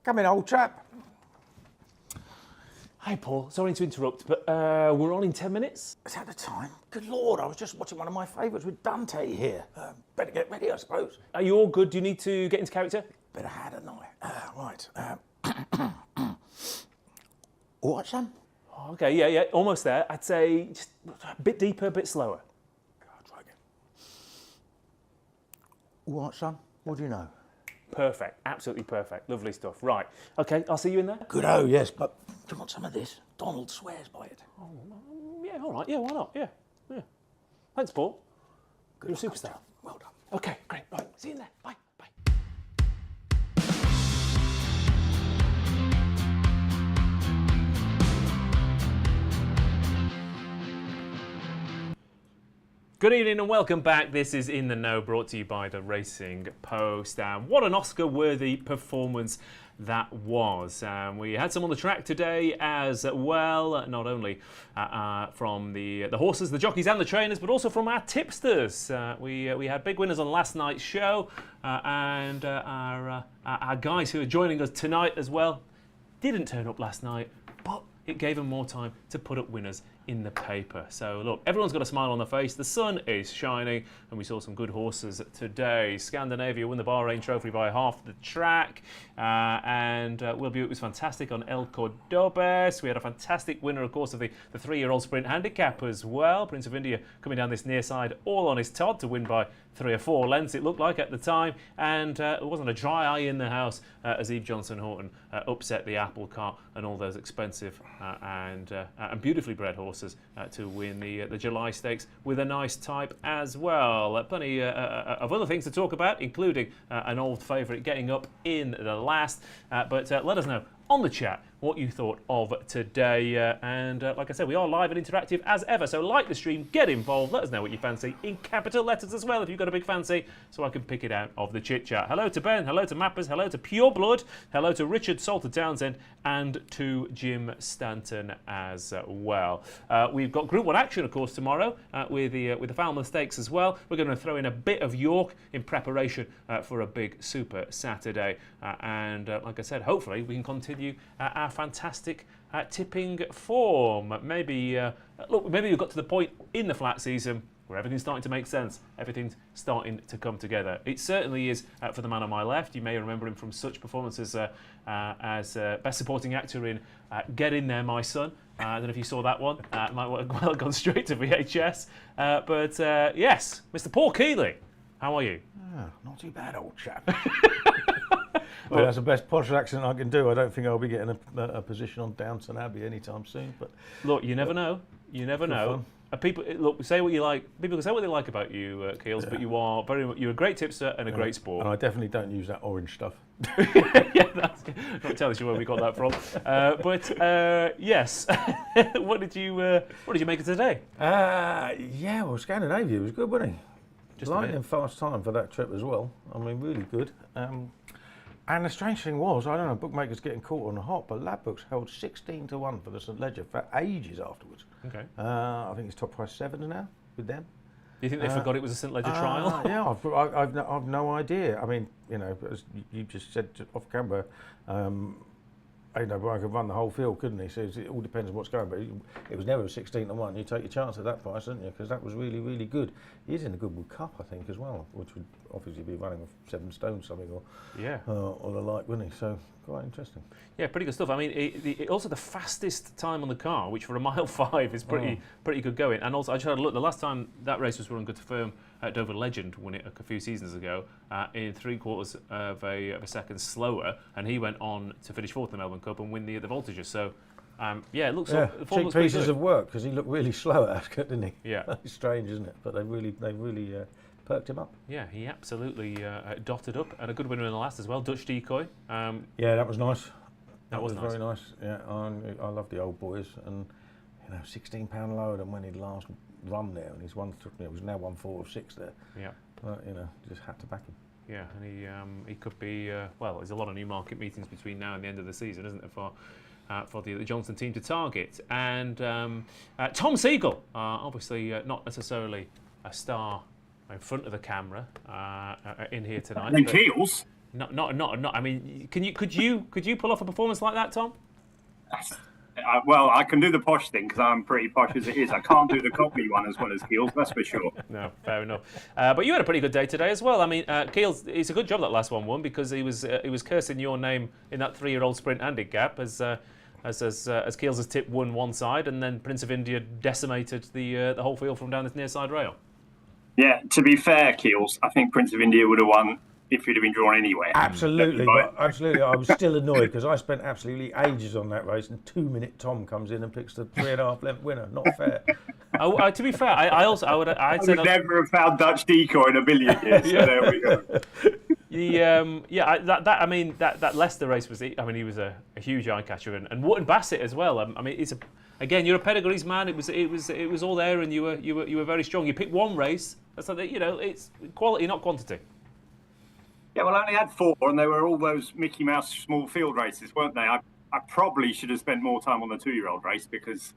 Come in, old chap. Hi, Paul. Sorry to interrupt, but we're on in 10 minutes. Is that the time? Good Lord, I was just watching one of my favourites with Dante here. Better get ready, I suppose. Are you all good? Do you need to get into character? Better had a night. Right. What, son? Okay, yeah, almost there. I'd say just a bit deeper, a bit slower. God, try again. What, son? What do you know? Perfect, absolutely perfect. Lovely stuff. Right, okay, I'll see you in there. Good, oh, yes, but do you want some of this? Donald swears by it. Oh, yeah, all right, yeah, why not? Yeah. Thanks, Paul. Good. You're a superstar. Well done. Okay, great. Right, see you in there. Bye. Good evening and welcome back. This is In the Know, brought to you by the Racing Post. What an Oscar-worthy performance that was. We had some on the track today as well, not only from the horses, the jockeys and the trainers, but also from our tipsters. We had big winners on last night's show, and our guys who are joining us tonight as well didn't turn up last night, but it gave them more time to put up winners in the paper. So look, everyone's got a smile on their face, the sun is shining, and we saw some good horses today. Scandinavia won the Bahrain Trophy by half the track, and Will Buick was fantastic on El Cordobes. We had a fantastic winner, of course, of the 3-year-old sprint handicap as well. Prince of India coming down this near side all on his Todd to win by 3 or 4 lengths, it looked like at the time, and it wasn't a dry eye in the house as Eve Johnson-Horton upset the apple cart and all those expensive and beautifully bred horses to win the July Stakes with a nice type as well. Plenty of other things to talk about, including an old favourite getting up in the last, but let us know on the chat what you thought of today, and like I said, we are live and interactive as ever, so like the stream, get involved, let us know what you fancy in capital letters as well if you've got a big fancy, so I can pick it out of the chit chat. Hello to Ben, hello to Mappers, hello to Pure Blood, hello to Richard Salter Townsend, and to Jim Stanton as well. We've got Group 1 action, of course, tomorrow with the Falmouth Stakes as well. We're going to throw in a bit of York in preparation for a big Super Saturday, and like I said, hopefully we can continue our fantastic tipping form. Maybe we've got to the point in the flat season where everything's starting to make sense. Everything's starting to come together. It certainly is for the man on my left. You may remember him from such performances as Best Supporting Actor in Get In There, My Son. I don't know if you saw that one. It might well have gone straight to VHS. But yes, Mr. Paul Kealy, how are you? Not too bad, old chap. Well, that's the best posh accent I can do. I don't think I'll be getting a position on Downton Abbey anytime soon. But look, you never know. You never know. People look. Say what you like. People can say what they like about you, Keels, but you're a great tipster and a great sport. And I definitely don't use that orange stuff. Yeah, that's not telling you where we got that from. But yes, what did you make of today? Yeah, well, Scandinavia was good, wasn't he? Just lightning fast time for that trip as well. I mean, really good. And the strange thing was, I don't know, bookmakers getting caught on the hop, but Labbooks held 16-1 for the St Ledger for ages afterwards. Okay. I think it's top price 7 now with them. Do you think they forgot it was a St Ledger trial? Yeah, I've no idea. I mean, you know, as you just said off camera, I could run the whole field, couldn't he? So it all depends on what's going. But it was never a 16-1. You take your chance at that price, didn't you? Because that was really, really good. He's in the Goodwood Cup, I think, as well, which would obviously be running with 7 stones something or the like, wouldn't he? So quite interesting. Yeah, pretty good stuff. I mean, also the fastest time on the car, which for a mile 5 is pretty good going. And also, I just had a look. The last time that race was run good to firm, Dover Legend won it a few seasons ago in 3/4 of a second slower, and he went on to finish 4th in the Melbourne Cup and win the Voltages. So. It looks cheap pieces of work because he looked really slow at Ascot, didn't he? Yeah, it's strange, isn't it? But they really perked him up. Yeah, he absolutely dotted up, and a good winner in the last as well. Dutch Decoy. Yeah, that was nice. That was very nice. Yeah, I love the old boys, and £16 lower than when he'd last run there, and he's he's now won 4 of 6 there. Yeah, but just had to back him. Yeah, and he could be there's a lot of Newmarket meetings between now and the end of the season, isn't there, for the Johnson team to target. And Tom Segal, obviously not necessarily a star in front of the camera in here tonight. And Keels. Not. I mean, could you pull off a performance like that, Tom? Well, I can do the posh thing because I'm pretty posh as it is. I can't do the cockney one as well as Keels, that's for sure. No, fair enough. But you had a pretty good day today as well. I mean, Keels, it's a good job that last one won because he was cursing your name in that 3-year-old sprint handicap as Keels' tip won one side, and then Prince of India decimated the whole field from down this near side rail. Yeah, to be fair, Keels, I think Prince of India would have won if he'd have been drawn anyway. Absolutely, but absolutely. I was still annoyed because I spent absolutely ages on that race, and 2-minute Tom comes in and picks the 3.5 length winner. Not fair. To be fair, I would never have found Dutch decoy in a billion years. So there we go. That Leicester race was. I mean, he was a huge eye catcher, and Wootton Bassett as well. I mean, again, you're a pedigrees man. It was all there, and you were very strong. You picked one race. That's like, it's quality, not quantity. Yeah, well, I only had 4, and they were all those Mickey Mouse small field races, weren't they? I probably should have spent more time on the 2-year-old race because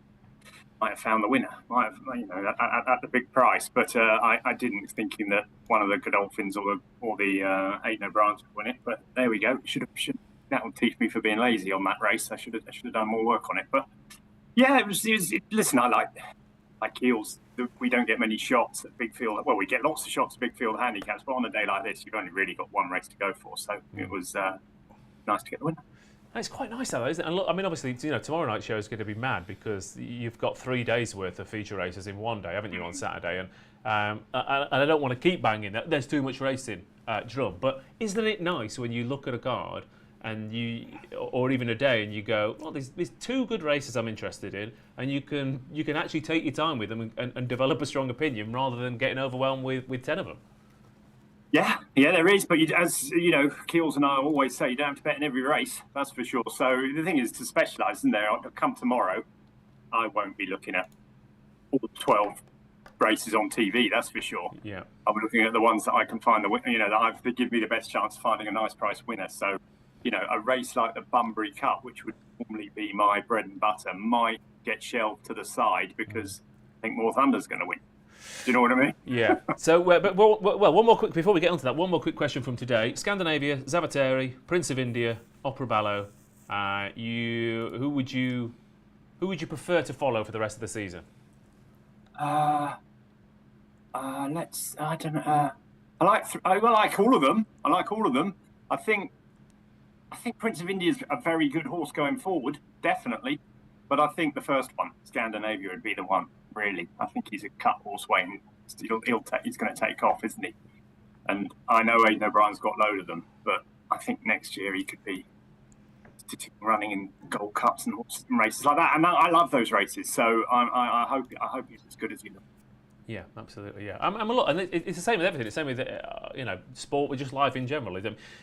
I might have found the winner, at the big price. But I didn't, thinking that one of the Godolphins or the Aidan O'Briens would win it. But there we go. That will teach me for being lazy on that race. I should have done more work on it. But yeah, it was. Listen, I like Keels. We don't get many shots at big field. Well, we get lots of shots at big field handicaps, but on a day like this, you've only really got one race to go for. So it was nice to get the winner. It's quite nice though, isn't it? And look, I mean, obviously, tomorrow night's show is going to be mad because you've got 3 days worth of feature races in one day, haven't you, on Saturday? And I don't want to keep banging that there's too much racing drum, but isn't it nice when you look at a card and or even a day, and you go, well, there's 2 good races I'm interested in, and you can actually take your time with them and develop a strong opinion rather than getting overwhelmed with 10 of them. Yeah, there is. But as you know, Keels and I always say, you don't have to bet in every race. That's for sure. So the thing is to specialise, isn't there? Come tomorrow, I won't be looking at all 12 races on TV. That's for sure. Yeah, I'll be looking at the ones that I can find that give me the best chance of finding a nice price winner. So, a race like the Bunbury Cup, which would normally be my bread and butter, might get shelved to the side because I think More Thunder's going to win. Do you know what I mean? Yeah. So, but one more quick before we get onto that. One more quick question from today: Scandinavia, Zavateri, Prince of India, Opera Ballo. Who would you prefer to follow for the rest of the season? I don't know. I like all of them. I think Prince of India is a very good horse going forward, definitely. But I think the first one, Scandinavia, would be the one. Really, I think he's a cut horseway, and he's going to take off, isn't he? And I know Aidan O'Brien's got a load of them, but I think next year he could be running in Gold Cups and races like that. And I love those races, so I hope he's as good as he looks. Yeah, absolutely. Yeah, I'm a lot, and it's the same with everything. It's the same with sport, with just life in general.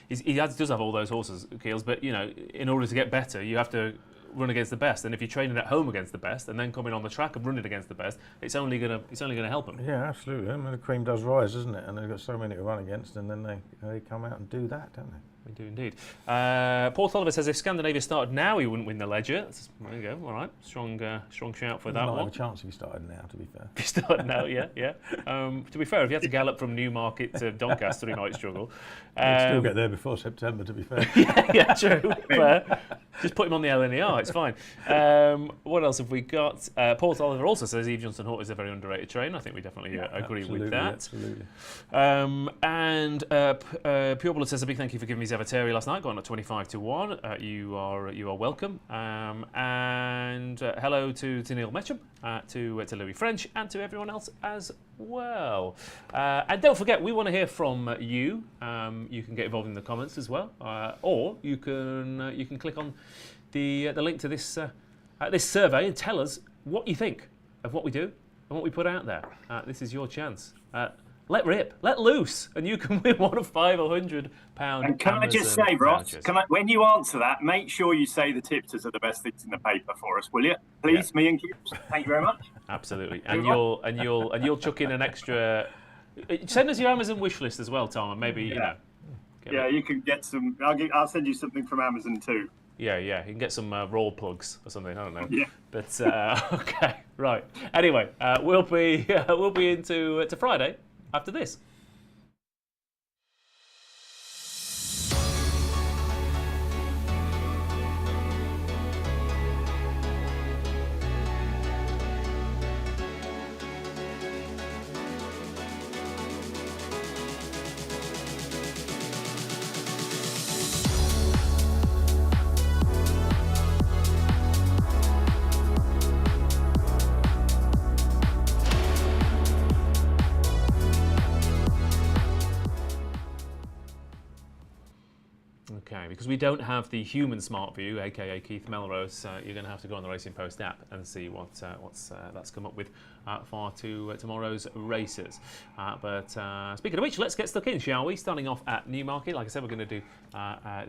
He does have all those horses, Keels, but in order to get better, you have to run against the best. And if you're training at home against the best, and then coming on the track and running against the best, it's only gonna help them. Yeah, absolutely. I mean, the cream does rise, doesn't it? And they've got so many to run against, and then they come out and do that, don't they? We do indeed. Paul Oliver says if Scandinavia started now, he wouldn't win the Ledger. There you go. All right, strong shout for that one. Not have a chance if he started now, to be fair. If he started now, yeah. To be fair, if you had to gallop from Newmarket to Doncaster, he might struggle. He'd still get there before September, to be fair. yeah, true. Fair. Just put him on the LNER, it's fine. What else have we got? Paul Oliver also says Eve Johnson Hort is a very underrated trainer. I think we definitely agree with that. Absolutely. And Pure Blood says a big thank you for giving me Zavateri last night, going at 25 to 1. You are welcome. And hello to Neil Metcham, to Louis French, and to everyone else as well. And don't forget, we want to hear from you. You can get involved in the comments as well, or you can click on the link to this survey and tell us what you think of what we do and what we put out there. This is your chance. Let rip, let loose, and you can win one of £500. And can I just say, Ross, when you answer that, make sure you say the tipsters are the best things in the paper for us, will you? Please, me and Cubes. Thank you very much. Absolutely, and you'll chuck in an extra. Send us your Amazon wish list as well, Tom, and maybe you can get some. I'll send you something from Amazon too. Yeah, you can get some roll plugs or something. I don't know. Yeah. But okay, right. Anyway, we'll be into Friday after this. Okay, because we don't have the human smart view, aka Keith Melrose, you're going to have to go on the Racing Post app and see what's that's come up with for tomorrow's races. But speaking of which, let's get stuck in, shall we? Starting off at Newmarket. Like I said, we're going to do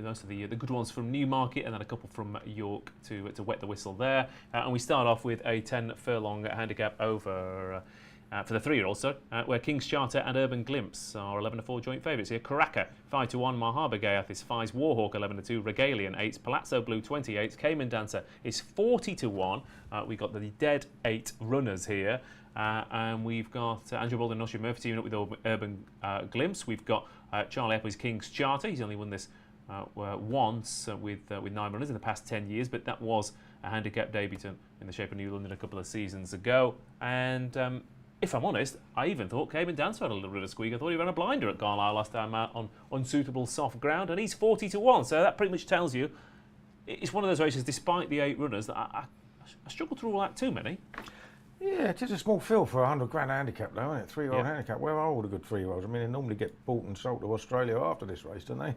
most of the good ones from Newmarket and then a couple from York to wet the whistle there. And we start off with a 10 furlong handicap over. For the 3-year-olds, where King's Charter and Urban Glimpse are 11-4 joint favourites here. Karaka 5-1, Mahaba Gayeth is 5, Warhawk 11-2, Regalian 8, Palazzo Blue 28, Cayman Dancer is 40-1. We've got the dead 8 runners here, and we've got Andrew Bolden and Oshie Murphy teaming up with Urban Glimpse. We've got Charlie Epple's King's Charter. He's only won this once with 9 runners in the past 10 years, but that was a handicap debutant in the shape of New London a couple of seasons ago. And if I'm honest, I even thought Cayman Dancer had a little bit of squeak. I thought he ran a blinder at Carlisle last time out on unsuitable soft ground, and he's 40-1. So that pretty much tells you it's one of those races, despite the 8 runners, that I struggle to rule out too many. Yeah, it's just a small field for a $100,000 handicap, though, isn't it? 3-year-old handicap. Where are all the good 3-year-olds? I mean, they normally get bought and sold to Australia after this race, don't they?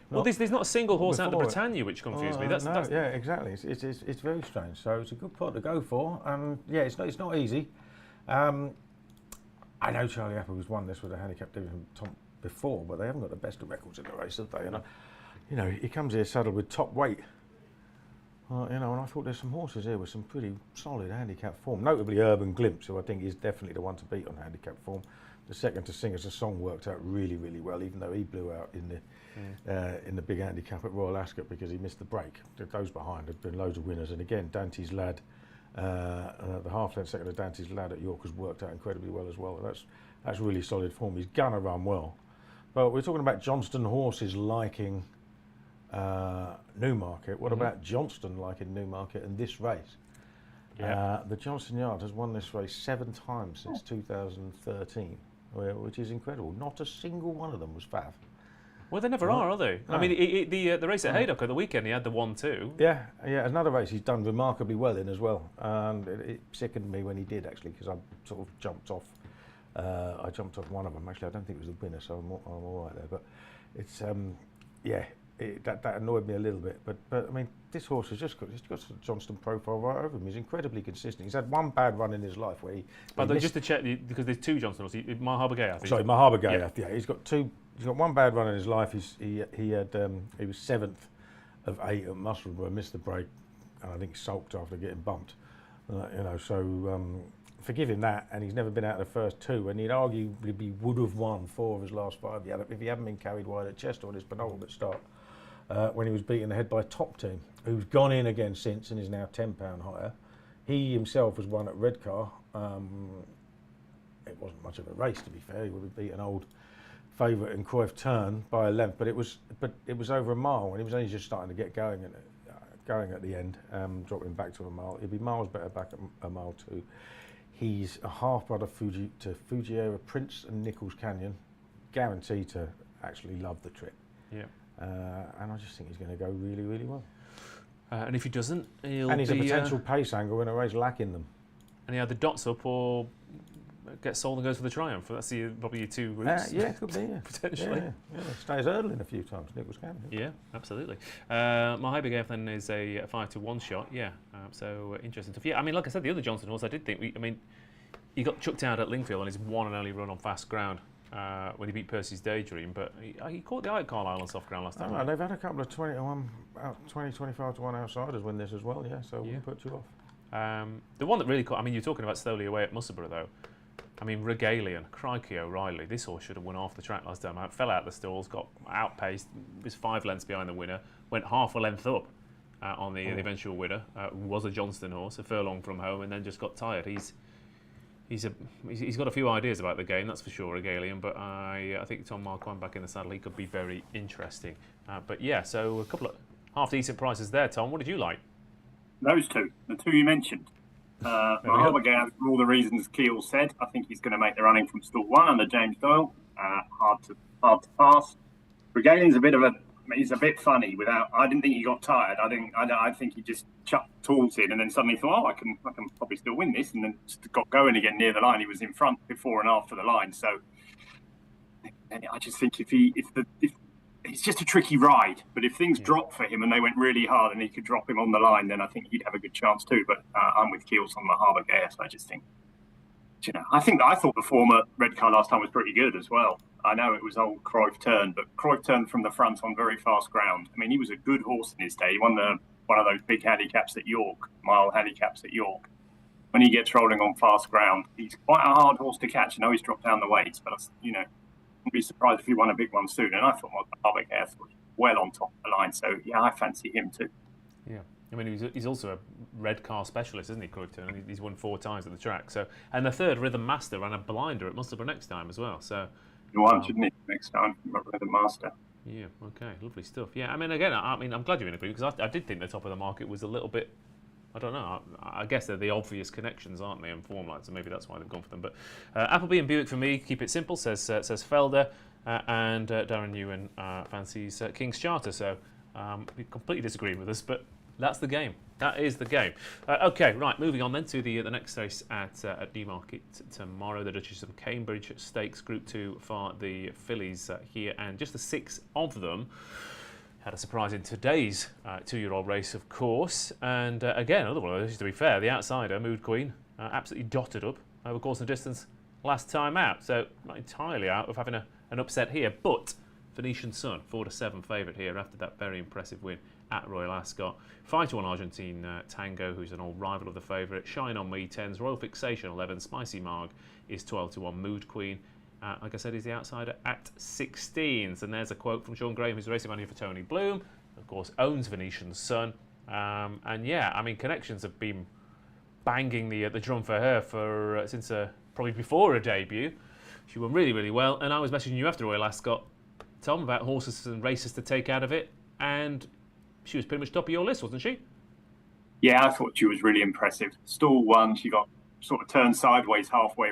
Well, there's not a single horse out of Britannia, which confused me. That's yeah, exactly. It's very strange. So it's a good pot to go for. Yeah, it's not easy. I know Charlie Apple has won this with a handicap division top before, but they haven't got the best of records in the race, have they? And he comes here saddled with top weight. And I thought there's some horses here with some pretty solid handicap form. Notably Urban Glimpse, who I think is definitely the one to beat on handicap form. The second to sing as a song worked out really, really well, even though he blew out in the big handicap at Royal Ascot because he missed the break. Those behind have been loads of winners. And again, Dante's Lad. The half-length second of Dante's Lad at York has worked out incredibly well as well. That's really solid form. He's gonna run well. But we're talking about Johnston horses liking Newmarket. What about Johnston liking Newmarket in this race? Yeah. The Johnston Yard has won this race 7 times since 2013, which is incredible. Not a single one of them was Fav. Well, they never are they? No. I mean, the race at Haydock at the weekend, he had the 1-2. Yeah, another race he's done remarkably well in as well. And it sickened me when he did, actually, because I sort of jumped off. I jumped off one of them. Actually, I don't think it was the winner, so I'm all right there. But it's, that annoyed me a little bit. But I mean, this horse has just got a Johnston profile right over him. He's incredibly consistent. He's had one bad run in his life where he... just to check, because there's 2 Johnston horses. Mahaba Gayeth. Sorry, Mahaba Gayeth. Yeah, he's got 2... He's got one bad run in his life. He was 7th of 8 at Musselburgh, missed the break, and I think sulked after getting bumped. Forgive him that. And he's never been out of the first 2, and he'd arguably would have won 4 of his last 5 if he hadn't been carried wide at Chester on his penultimate start when he was beaten ahead by Top Team, who's gone in again since and is now £10 higher. He himself has won at Redcar. It wasn't much of a race, to be fair. He would have beaten old favourite in Cruyff Turn by a length, but it was over a mile, and he was only just starting to get going at the end, dropping back to a mile. He'd be miles better back at a mile 2. He's a half brother to Fujiera Prince and Nichols Canyon, guaranteed to actually love the trip. Yeah, and I just think he's going to go really, really well. And if he doesn't, he's a potential pace angle in a race lacking them. And he either dots up or gets sold and goes for the Triumph. That's probably your 2 routes. Yeah, could be, potentially. Yeah. Stays hurdling a few times, Nichols can. Yeah, absolutely. Mahaba Gayeth then is a 5-1 shot. Yeah, so interesting stuff. Yeah, I mean, like I said, the other Johnston horse, I did think, he got chucked out at Lingfield on his one and only run on fast ground when he beat Percy's Daydream, but he caught the eye at Carlisle on soft ground last time. They've had a couple of 25-1 outsiders win this as well, so we'll put you off. The one that really caught, you're talking about slowly away at Musselburgh though. Regalian, crikey O'Reilly, this horse should have won off the track last time out, fell out of the stalls, got outpaced, was 5 lengths behind the winner, went half a length up on the eventual winner, was a Johnston horse, a furlong from home, and then just got tired. He's got a few ideas about the game, that's for sure, Regalian, but I think Tom Marquand back in the saddle, he could be very interesting. But yeah, so a couple of half-decent prices there, Tom. What did you like? Those 2, the 2 you mentioned. Mahaba Gayeth, for all the reasons Kealy said, I think he's going to make the running from stall 1 under James Doyle. Hard to pass. Regalian's he's a bit funny. I didn't think he got tired. I think he just chucked tools in and then suddenly thought, I can probably still win this, and then just got going again near the line. He was in front before and after the line. So I just think if it's just a tricky ride. But if things drop for him and they went really hard and he could drop him on the line, then I think he'd have a good chance too. But I'm with Keels on the Harbour Gas. I just think, I thought the former red car last time was pretty good as well. I know it was old Cruyff turn, but Cruyff turned from the front on very fast ground. I mean, he was a good horse in his day. He won one of those big handicaps at York, mile handicaps at York. When he gets rolling on fast ground, he's quite a hard horse to catch. I know he's dropped down the weights, but wouldn't be surprised if he won a big one soon. And I thought Harbour Gas was well on top of the line. So yeah, I fancy him too. Yeah, I mean he's also a red car specialist, isn't he, Cruyff? He's won 4 times at the track. So, and the third Rhythm Master ran a blinder at Musselburgh next time as well. So you won, shouldn't he? Next time, Rhythm Master. Yeah. Okay. Lovely stuff. Yeah. I mean, again, I'm glad you're in agreement because I did think the top of the market was a little bit. I don't know. I guess they're the obvious connections, aren't they, in form line? So maybe that's why they've gone for them. But Appleby and Buick for me. Keep it simple. Says Felder, and Darren Ewan fancies King's Charter. So we completely disagree with us, but that's the game. That is the game. Okay, right. Moving on then to the next race at Newmarket tomorrow. The Dutchess of Cambridge Stakes Group 2 for the fillies here, and just the 6 of them. Had a surprise in today's 2-year-old race, of course. And again, another one of those, to be fair, the outsider, Mood Queen, absolutely dotted up over course and distance last time out. So not entirely out of having an upset here. But Venetian Sun, 4-7 favourite here after that very impressive win at Royal Ascot. 5-1 Argentine Tango, who's an old rival of the favourite. Shine on Me, 10s. Royal Fixation, 11. Spicy Marg is 12-1. Mood Queen, like I said, is the outsider at 16s. And there's a quote from Sean Graham, who's the racing manager for Tony Bloom. Of course, owns Venetian Sun. And yeah, I mean, connections have been banging the drum for her since probably before her debut. She won really, really well. And I was messaging you after Royal Ascot, Tom, about horses and races to take out of it. And she was pretty much top of your list, wasn't she? Yeah, I thought she was really impressive. Stall 1, she got sort of turned sideways halfway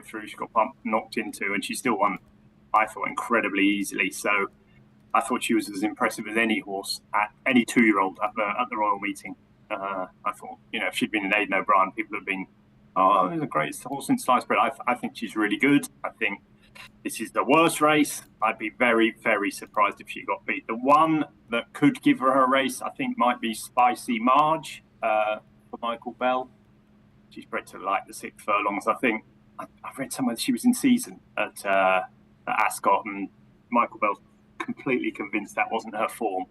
through, she got knocked into, and she still won, I thought, incredibly easily. So I thought she was as impressive as any horse, at any 2-year-old at the Royal Meeting. I thought, if she'd been an Aidan O'Brien, people would have been, he's the greatest horse in sliced bread. I think she's really good. I think this is the worst race. I'd be very, very surprised if she got beat. The one that could give her a race, I think, might be Spicy Marge for Michael Bell. She's bred to like the 6 furlongs. I think I read somewhere she was in season at Ascot, and Michael Bell's completely convinced that wasn't her form.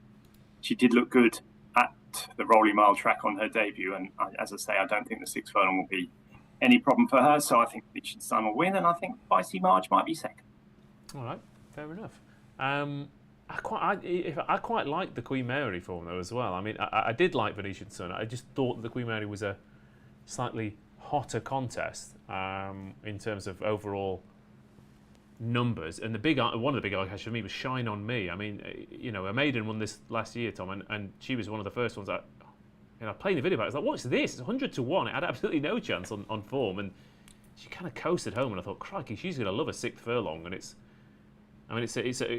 She did look good at the Rolly Mile track on her debut, and as I say, I don't think the 6 furlong will be any problem for her. So I think Venetian Sun will win, and I think Spicy Marge might be second. All right, fair enough. I quite like the Queen Mary form though as well. I mean, I did like Venetian Sun. I just thought the Queen Mary was a slightly hotter contest in terms of overall numbers. And one of the big eye catchers for me was Shine on Me. I mean, a maiden won this last year, Tom, and she was one of the first ones that, playing the video about it, I was like, what's this? It's 100-1. It had absolutely no chance on form, and she kind of coasted home, and I thought, crikey, she's going to love a 6th furlong, and it's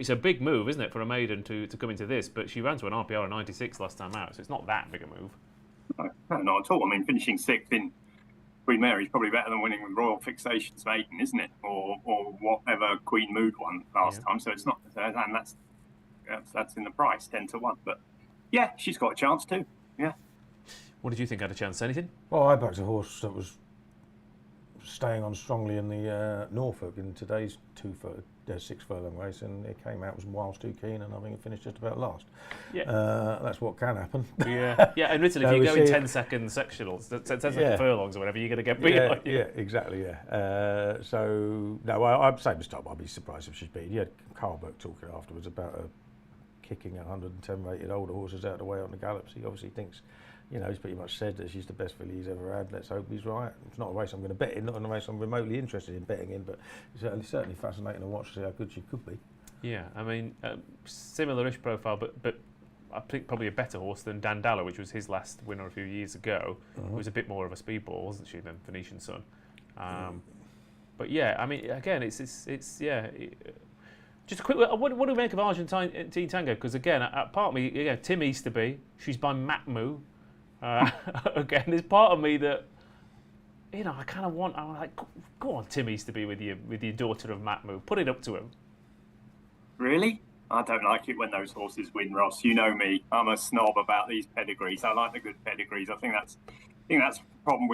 a big move, isn't it, for a maiden to come into this? But she ran to an RPR of 96 last time out, so it's not that big a move. No, not at all. I mean, finishing 6th in Queen Mary is probably better than winning with Royal Fixation's maiden, isn't it? Or whatever Queen Mood won last time. So it's not, and that's in the price, 10-1. But yeah, she's got a chance too. Yeah. What did you think had a chance? Anything? Well, I backed a horse that was staying on strongly in the Norfolk in today's 6 furlong race, and it came out was Wiles Too Keen, and I think it finished just about last. Yeah, that's what can happen. Yeah, and literally, if you go in 10-second sectionals, 10-second furlongs or whatever, you're going to get beat. Yeah, exactly. Yeah. So no, I'd say this time I'd be surprised if she's beat. You had Carlberg talking afterwards about her kicking 110 rated older horses out of the way on the gallops. He obviously thinks. He's pretty much said that she's the best filly he's ever had. Let's hope he's right. It's not a race I'm going to bet in, not a race I'm remotely interested in betting in, but it's certainly fascinating to watch to see how good she could be. Yeah, I mean, similar-ish profile, but I think probably a better horse than Dandala, which was his last winner a few years ago. It was a bit more of a speedball, wasn't she, than Venetian Sun? But yeah, I mean, again, it's just a quick. What do we make of Argentine Tango? Because again, part of me, Tim Easterby, she's by Matmu. Again, there's part of me that, I kind of want. I'm like, go on, Tim Easterby with your daughter of Matmu. Put it up to him. Really? I don't like it when those horses win, Ross. You know me. I'm a snob about these pedigrees. I like the good pedigrees. I think that's the problem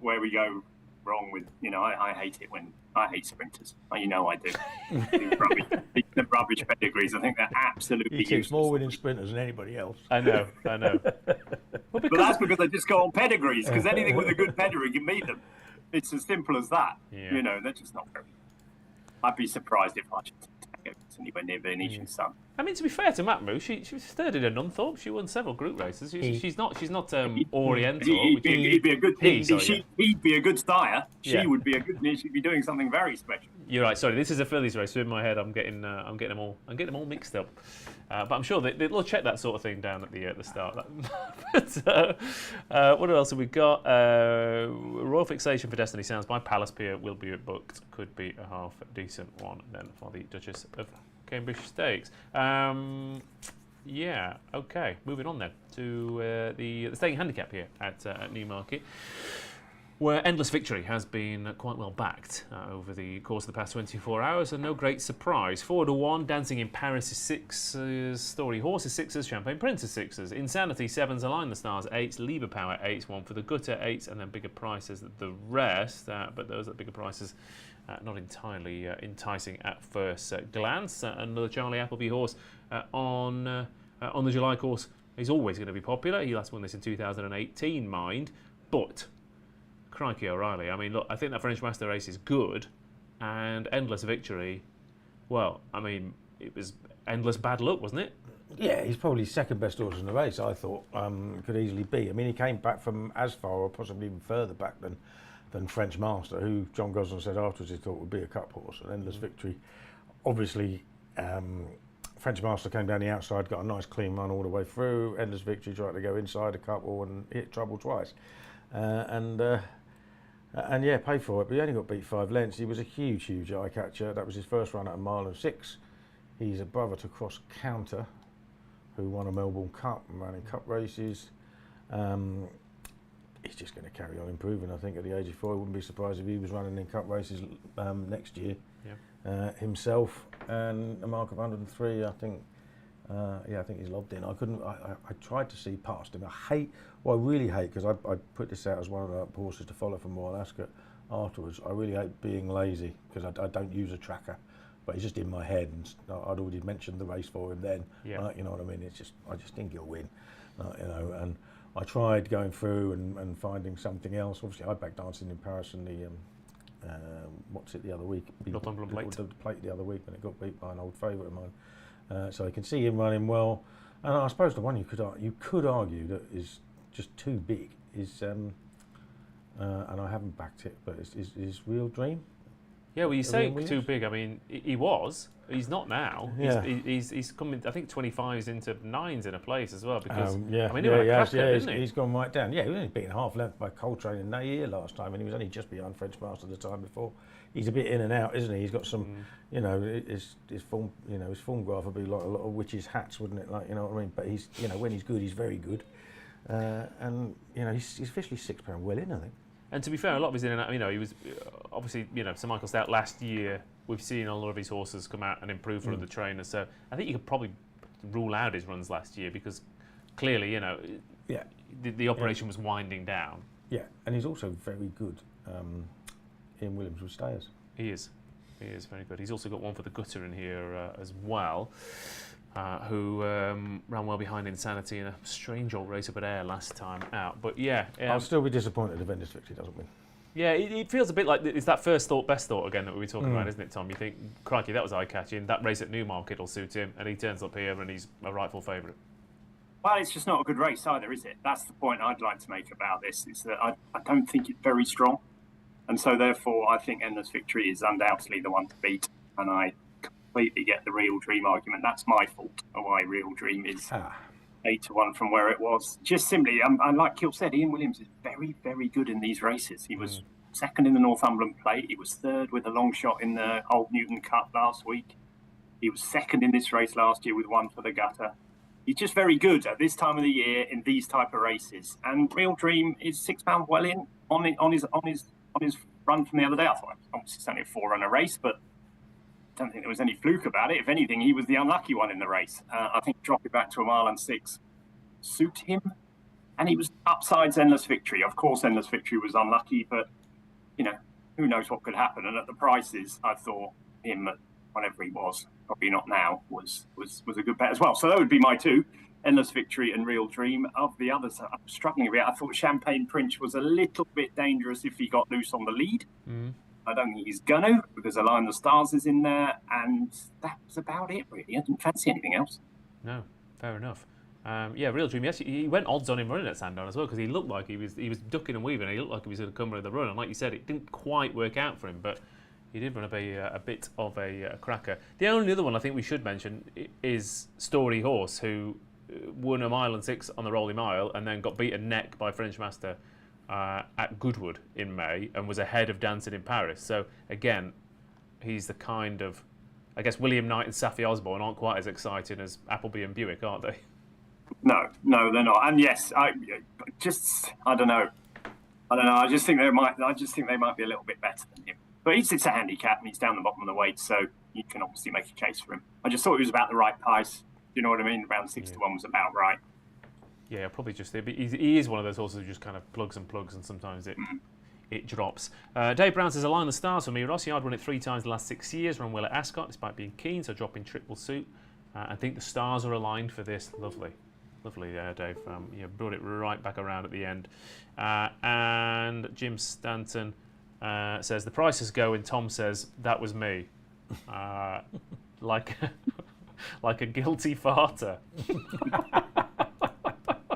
where we go wrong with. I hate it when I hate sprinters. I do. the rubbish pedigrees. I think they're absolutely. You keep more winning sprinters than anybody else. I know. But that's because they just go on pedigrees. Because anything with a good pedigree can beat them. It's as simple as that. Yeah. They're just not very. I'd be surprised if Hutchinson gets anywhere near Venetian's son. I mean, to be fair to Matmu, she was third in a Nunthorpe. She won several group races. She's not Oriental. He'd be a good. He'd be a good sire. Yeah. She would be a good. She'd be doing something very special. You're right. Sorry, this is a fillies race. So in my head, I'm getting them all mixed up. But I'm sure they'll check that sort of thing down at the start. What else have we got? Royal Fixation for Destiny Sounds by Palace Pier will be booked. Could be a half decent one then for the Dutchess of Cambridge Stakes. Okay. Moving on then to the staying handicap here at Newmarket, where Endless Victory has been quite well backed over the course of the past 24 hours, and no great surprise. 4-1, Dancing in Paris is 6s, Story Horse is 6s, Champagne Prince is 6s, Insanity 7s, Align the Stars 8s, Lieber Power 8s, one for the Gutter 8s, and then bigger prices the rest. But those are bigger prices, not entirely enticing at first glance. Another Charlie Appleby horse on the July course is always going to be popular. He last won this in 2018, mind, but crikey O'Reilly. I mean, look, I think that French Master race is good, and Endless Victory, well, I mean, it was endless bad luck, wasn't it? Yeah, he's probably second best horse in the race, I thought. Could easily be. I mean, he came back from as far or possibly even further back than French Master, who John Gosling said afterwards he thought would be a cup horse. And Endless Victory, obviously, French Master came down the outside, got a nice clean run all the way through. Endless Victory tried to go inside a couple and hit trouble twice. And yeah, paid for it, but he only got beat 5 lengths. He was a huge eye catcher. That was his first run at 1 6 miles. He's a brother to Cross Counter, who won a Melbourne Cup and ran in cup races. He's just going to carry on improving, I think, at the age of 4. I wouldn't be surprised if he was running in cup races next year himself. And a mark of 103, I think. I think he's lobbed in. I tried to see past him. I really hate, because I put this out as one of the horses to follow from Royal Ascot afterwards. I really hate being lazy, because I don't use a tracker, but it's just in my head, and I'd already mentioned the race for him then. Yeah. You know what I mean? I just think he'll win. And I tried going through and finding something else. Obviously, I backed Dancing in Paris and the the other week? Northumberland Plate. The Plate the other week, when it got beat by an old favourite of mine. So I can see him running well, and I suppose the one you could argue that is just too big is, and I haven't backed it, but is Real Dream. Yeah, well, you say too big. I mean, he was. He's not now. Yeah. He's coming. I think 25s into 9s in a place as well. Because I mean, he's gone right down. Yeah, he was only beaten half length by Coltrane in Nair last time, and he was only just behind French Master the time before. He's a bit in and out, isn't he? He's got some, his form, his form graph would be like a lot of witches' hats, wouldn't it? Like, you know what I mean? But he's, when he's good, he's very good, and he's officially £6 well in, I think. And to be fair, a lot of his in and out, he was obviously, Sir Michael Stout last year. We've seen a lot of his horses come out and improve for other trainers. So I think you could probably rule out his runs last year, because clearly, the operation was winding down. Yeah, and he's also very good. Ian Williams with stayers. He is very good. He's also got one for the Gutter in here as well, who ran well behind Insanity in a strange old race up at Ayr last time out. But yeah, I'll still be disappointed if Endless Victory doesn't win. Yeah, it feels a bit like it's that first thought, best thought again that we were talking about, isn't it, Tom? You think, crikey, that was eye-catching. That race at Newmarket will suit him, and he turns up here and he's a rightful favourite. Well, it's just not a good race either, is it? That's the point I'd like to make about this. Is that I don't think it's very strong. And so, therefore, I think Endless Victory is undoubtedly the one to beat. And I completely get the Real Dream argument. That's my fault of why Real Dream is 8-1 from where it was. Just simply, like Kill said, Ian Williams is very, very good in these races. He was second in the Northumberland Plate. He was third with a long shot in the Old Newton Cup last week. He was second in this race last year with one for the Gutter. He's just very good at this time of the year in these type of races. And Real Dream is £6 well in on his run from the other day. I thought obviously it's only a 4-runner race, but don't think there was any fluke about it. If anything, he was the unlucky one in the race. I think dropping back to 1 mile and 6 suit him. And he was upsides Endless Victory. Of course, Endless Victory was unlucky, but, who knows what could happen. And at the prices, I thought him, whatever he was, probably not now, was a good bet as well. So that would be my two, Endless Victory and Real Dream. Of the others, I'm struggling a bit. I thought Champagne Prince was a little bit dangerous if he got loose on the lead. I don't think he's gonna, because Align the Stars is in there, and that was about it, really. I didn't fancy anything else. No, fair enough. Real Dream. Yes, he went odds on him running at Sandown as well, because he looked like he was ducking and weaving. He looked like he was going to come with the run, and like you said, it didn't quite work out for him, but he did run a bit of a cracker. The only other one I think we should mention is Story Horse, who won 1 mile and 6 on the Rolling Mile, and then got beaten neck by French Master at Goodwood in May, and was ahead of Dancing in Paris. So again, he's the kind of, I guess William Knight and Saffie Osborne aren't quite as exciting as Appleby and Buick, aren't they? No, they're not. And yes, I don't know. I just think they might be a little bit better than him. But it's a handicap, and he's down the bottom of the weight, so you can obviously make a case for him. I just thought it was about the right price. You know what I mean? Around 6 to 1 was about right. Yeah, probably just he is one of those horses who just kind of plugs, and sometimes it drops. Dave Brown says, Align the Stars for me. Rossi, I'd run it 3 times the last 6 years. Run well at Ascot, despite being keen, so dropping triple suit. I think the stars are aligned for this. Lovely, Dave. You brought it right back around at the end. And Jim Stanton says, the prices go, and Tom says, that was me. Like a guilty farter.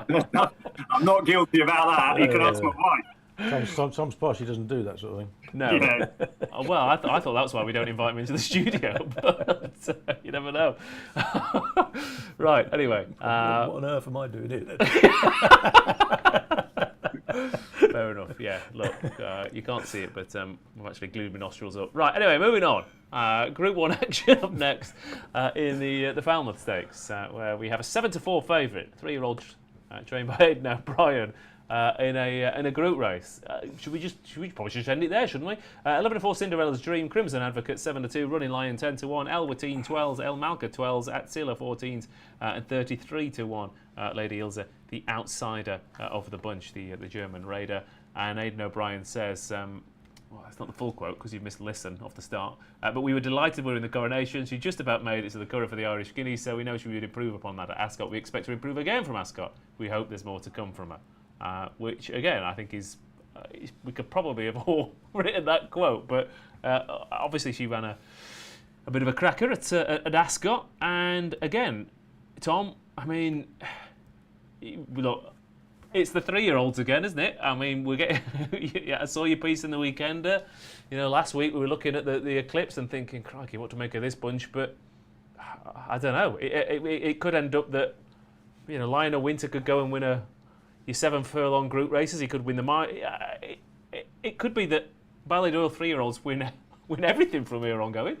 I'm not guilty about that. You can ask my wife. Tom's posh, he doesn't do that sort of thing. No. Yeah. Well, I thought that's why we don't invite him into the studio, but you never know. Right, anyway. What on earth am I doing here? Fair enough, yeah. Look, you can't see it, but I've actually glued my nostrils up. Right, anyway, moving on. Group 1 action up next in the Falmouth Stakes, where we have a 7-4 favourite, 3-year-old trained by Aidan O'Brien. In a group race. Should we probably should end it there, shouldn't we? 11-4 Cinderella's Dream, Crimson Advocate 7-2, Running Lion 10-1, El Watine 12s, El Malka 12s, Atzilla 14s, and 33-1. Lady Ilse, the outsider of the bunch, the German raider. And Aidan O'Brien says, well, it's not the full quote because you've missed listen off the start, but we were delighted we're in the coronation. She just about made it to the currah for the Irish Guineas, so we know she would improve upon that at Ascot. We expect to improve again from Ascot. We hope there's more to come from her. Which again I think is we could probably have all written that quote, but obviously she ran a bit of a cracker at Ascot, and again, Tom, I mean, look, it's the 3-year-olds again, isn't it? I mean, we're getting. Yeah, I saw your piece in the Weekender. Last week we were looking at the Eclipse and thinking, crikey, what to make of this bunch? But I don't know. It could end up that Lionel Winter could go and win your 7 furlong group races. He could win the mile. It could be that Ballydoyle 3-year-olds win everything from here on going.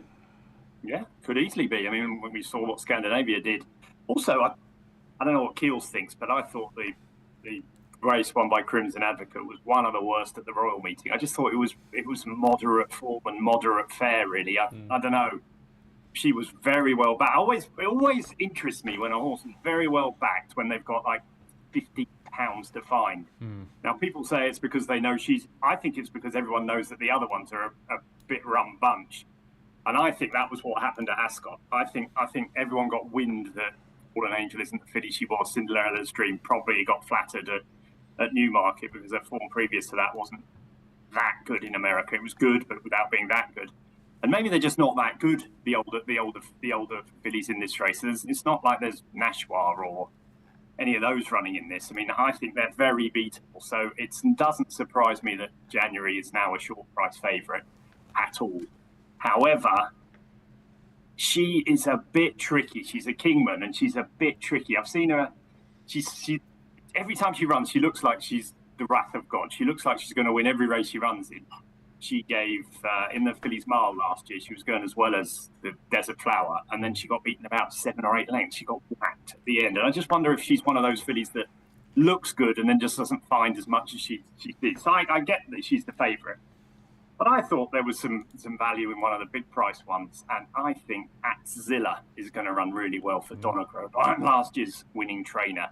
Yeah, could easily be. I mean, when we saw what Scandinavia did. Also, I don't know what Keels thinks, but I thought the race won by Crimson Advocate was one of the worst at the Royal Meeting. I just thought it was moderate form and moderate fare, really. I don't know. She was very well backed. It always interests me when a horse is very well backed when they've got like 50 pounds to find. Now, people say it's because they know I think it's because everyone knows that the other ones are a bit rum bunch. And I think that was what happened at Ascot. I think everyone got wind that Fallen Angel isn't the filly she was. Cinderella's Dream probably got flattered at Newmarket because her form previous to that wasn't that good in America. It was good, but without being that good. And maybe they're just not that good, the older fillies in this race. It's not like there's Nashwa or any of those running in this. I mean, I think they're very beatable. So it doesn't surprise me that January is now a short price favourite at all. However, she is a bit tricky. She's a Kingman, and she's a bit tricky. I've seen her. She every time she runs, she looks like she's the wrath of God. She looks like she's going to win every race she runs in. She gave in the Fillies Mile last year. She was going as well as the Desert Flower, and then she got beaten about 7 or 8 lengths. She got whacked at the end, and I just wonder if she's one of those fillies that looks good and then just doesn't find as much as she did. So I get that she's the favourite. But I thought there was some value in one of the big price ones, and I think Atzilla is going to run really well for Donegal. Last year's winning trainer.